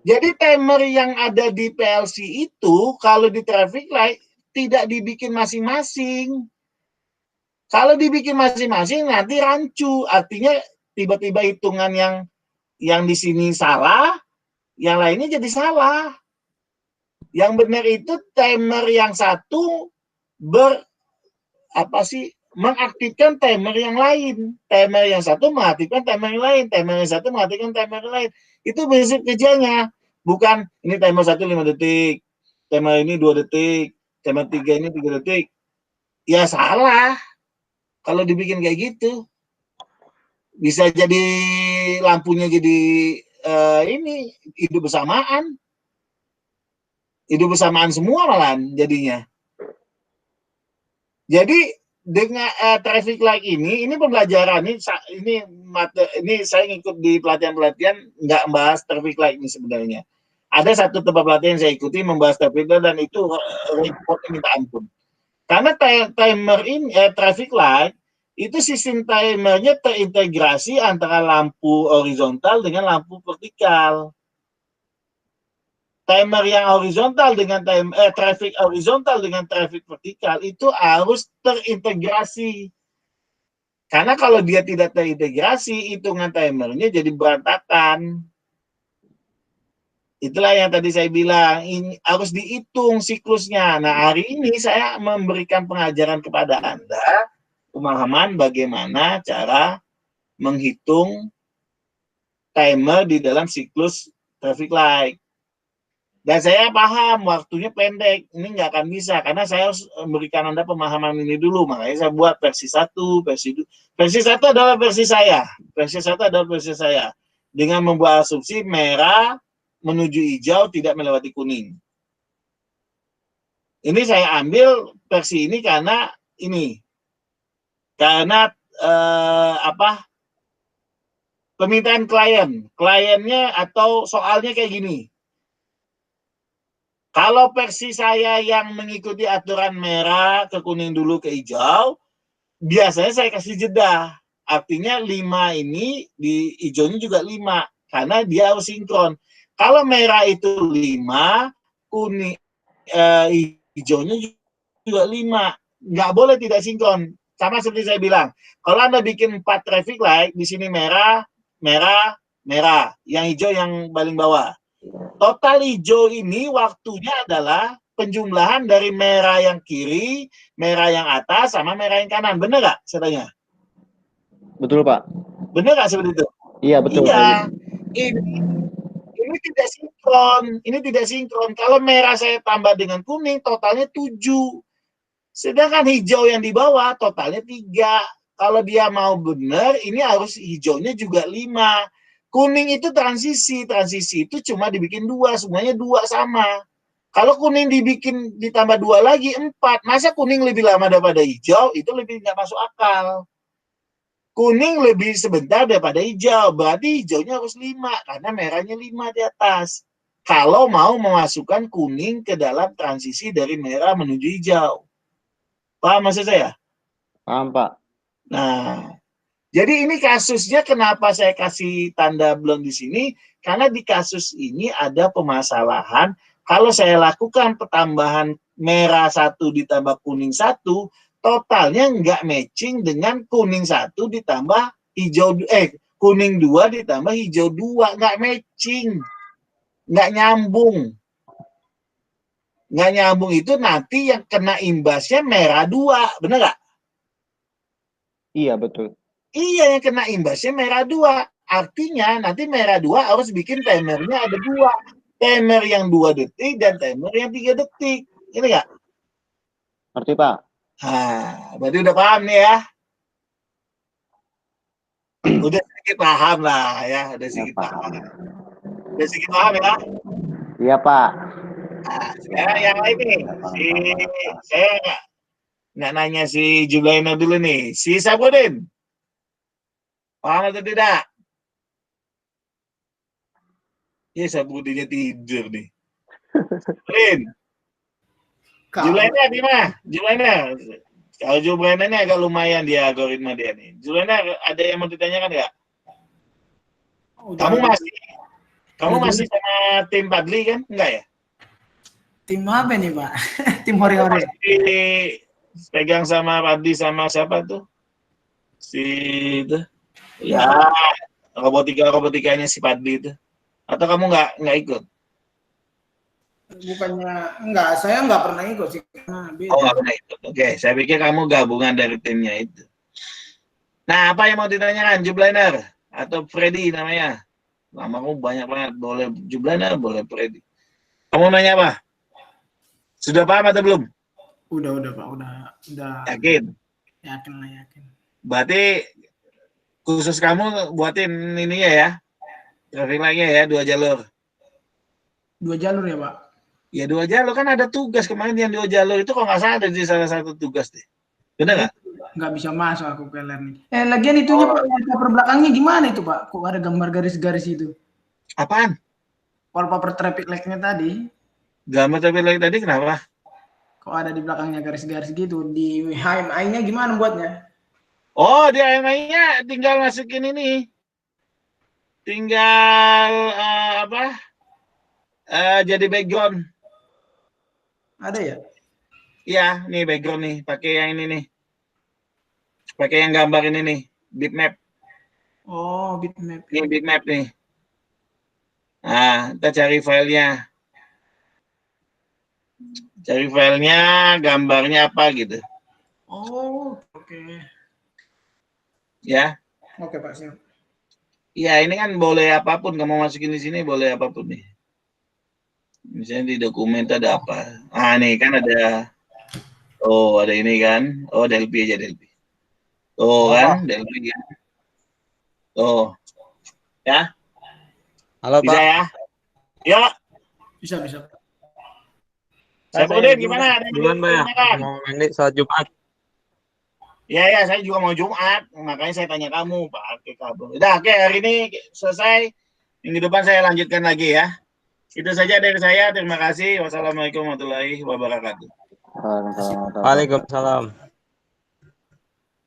Jadi timer yang ada di PLC itu kalau di traffic light tidak dibikin masing-masing. Kalau dibikin masing-masing nanti rancu. Artinya tiba-tiba hitungan yang di sini salah, yang lainnya jadi salah. Yang benar itu timer yang satu mengaktifkan timer yang lain. Timer yang satu mengaktifkan timer yang lain. Timer yang satu mengaktifkan timer yang lain. Itu prinsip kerjanya. Bukan ini timer 1 5 detik. Timer ini 2 detik. Timer 3 ini 3 detik. Ya salah. Kalau dibikin kayak gitu. Bisa jadi lampunya jadi ini hidup bersamaan. Hidup bersamaan semua malahan jadinya. Jadi dengan traffic light ini pembelajaran ini saya ngikut di pelatihan nggak membahas traffic light ini sebenarnya. Ada satu tempat pelatihan yang saya ikuti membahas traffic light dan itu reportnya minta ampun. Karena timer ini traffic light itu sistem timernya terintegrasi antara lampu horizontal dengan lampu vertikal. Timer yang horizontal dengan traffic horizontal dengan traffic vertikal itu harus terintegrasi. Karena kalau dia tidak terintegrasi, hitungan timernya jadi berantakan. Itulah yang tadi saya bilang, ini harus dihitung siklusnya. Nah, hari ini saya memberikan pengajaran kepada Anda, pemahaman bagaimana cara menghitung timer di dalam siklus traffic light. Dan saya paham waktunya pendek, ini nggak akan bisa, karena saya harus memberikan Anda pemahaman ini dulu. Makanya saya buat versi 1, versi 2. Versi 1 adalah versi saya. Versi 1 adalah versi saya. Dengan membuat asumsi merah menuju hijau tidak melewati kuning. Ini saya ambil versi ini karena ini. Karena permintaan klien. Kliennya atau soalnya kayak gini. Kalau versi saya yang mengikuti aturan merah ke kuning dulu ke hijau, biasanya saya kasih jeda. Artinya 5 ini di hijaunya juga 5 karena dia harus sinkron. Kalau merah itu 5, kuning hijaunya juga 5. Nggak boleh tidak sinkron. Sama seperti saya bilang, kalau Anda bikin 4 traffic light, di sini merah, merah, merah. Yang hijau yang paling bawah. Total hijau ini waktunya adalah penjumlahan dari merah yang kiri, merah yang atas, sama merah yang kanan. Benar nggak sebenarnya? Betul, Pak. Benar nggak seperti itu? Iya, betul. Iya. Ini tidak sinkron. Ini tidak sinkron. Kalau merah saya tambah dengan kuning, totalnya 7. Sedangkan hijau yang di bawah, totalnya 3. Kalau dia mau benar, ini harus hijaunya juga 5. Kuning itu transisi. Transisi itu cuma dibikin 2. Semuanya 2 sama. Kalau kuning dibikin ditambah 2 lagi, 4. Masa kuning lebih lama daripada hijau? Itu lebih nggak masuk akal. Kuning lebih sebentar daripada hijau. Berarti hijaunya harus 5. Karena merahnya 5 di atas. Kalau mau memasukkan kuning ke dalam transisi dari merah menuju hijau. Paham maksud saya? Paham, Pak. Nah, jadi ini kasusnya kenapa saya kasih tanda belum di sini, karena di kasus ini ada permasalahan. Kalau saya lakukan pertambahan merah 1 ditambah kuning 1, totalnya nggak matching dengan kuning 1 ditambah hijau, kuning 2 ditambah hijau 2, nggak matching, nggak nyambung. Nggak nyambung itu nanti yang kena imbasnya merah 2, bener nggak? Iya, betul. Iya, yang kena imbasnya merah 2. Artinya nanti merah 2 harus bikin timernya ada 2. Timer yang 2 detik dan timer yang 3 detik. Ini nggak? Ngerti, Pak? Nah, berarti udah paham nih ya? Udah sedikit paham lah ya, udah sedikit paham. Udah sedikit paham ya? Iya, Pak. Nah, sekarang yang lain nih. Saya nggak nanya si Julaina dulu nih. Si Sabudin. Paham atau tidak? Ya, Sabudinnya tidur nih. Sabudin. Julaina di mana? Julaina. Kalau Julaina ini agak lumayan dia algoritma dia nih. Julaina ada yang mau ditanyakan nggak? Kamu masih sama tim Padli kan? Enggak ya? Tim apa nih, Pak? Tim hore-hore. Pegang sama Padli sama siapa tuh? Si itu. Ya, robotikanya si Padli itu. Atau kamu nggak ikut? Bukannya enggak, saya enggak pernah ikut sih. Oh, nggak pernah ikut. Oke, saya pikir kamu gabungan dari timnya itu. Nah, apa yang mau ditanyakan, Jubliner atau Freddy namanya? Namaku banyak banget, boleh Jubliner, boleh Freddy. Kamu nanya apa? Sudah paham atau belum? Udah Pak, udah. Yakin? Yakin lah, yakin. Berarti khusus kamu buatin ininya ya, traffic light-nya ya, 2 jalur. 2 jalur ya, Pak? Ya 2 jalur, kan ada tugas kemarin yang 2 jalur itu kalau nggak salah ada di salah satu tugas deh. Benar nggak? Nggak bisa masuk aku ke nih. Lagian itunya Pak, wallpaper belakangnya gimana itu Pak? Kok ada gambar garis-garis itu? Apaan? Wallpaper traffic light-nya tadi. Gambar traffic light tadi kenapa? Kok ada di belakangnya garis-garis gitu? Di HMI-nya gimana buatnya? Oh, di HMI-nya tinggal masukin ini. Tinggal jadi background. Ada ya? Iya, nih background nih, pakai yang ini nih. Pakai yang gambar ini nih, bitmap. Oh, bitmap. Ini bitmap nih. Nah, kita cari filenya. Cari filenya, gambarnya apa gitu. Oh, oke. Ya. Oke, Pak, siap. Ya, ini kan boleh apapun. Kamu masukin di sini boleh apapun nih. Misalnya di dokumen ada apa. Ah, nih kan ada. Oh, ada ini kan. Oh, Delphi aja, Delphi. Oh, kan, Delphi kan. Oh. Ya. Halo Bisa Pak. ya? Ya. Bisa, bisa. Saya Udin, gimana? Ada Duluan Pak ya. kan? Mau mandi saat Jumat. Ya, saya juga mau Jumat. Makanya saya tanya kamu, pakai kabel. Udah, oke, hari ini selesai. Minggu depan saya lanjutkan lagi ya. Itu saja dari saya. Terima kasih. Wassalamualaikum warahmatullahi wabarakatuh. Waalaikumsalam. Waalaikumsalam.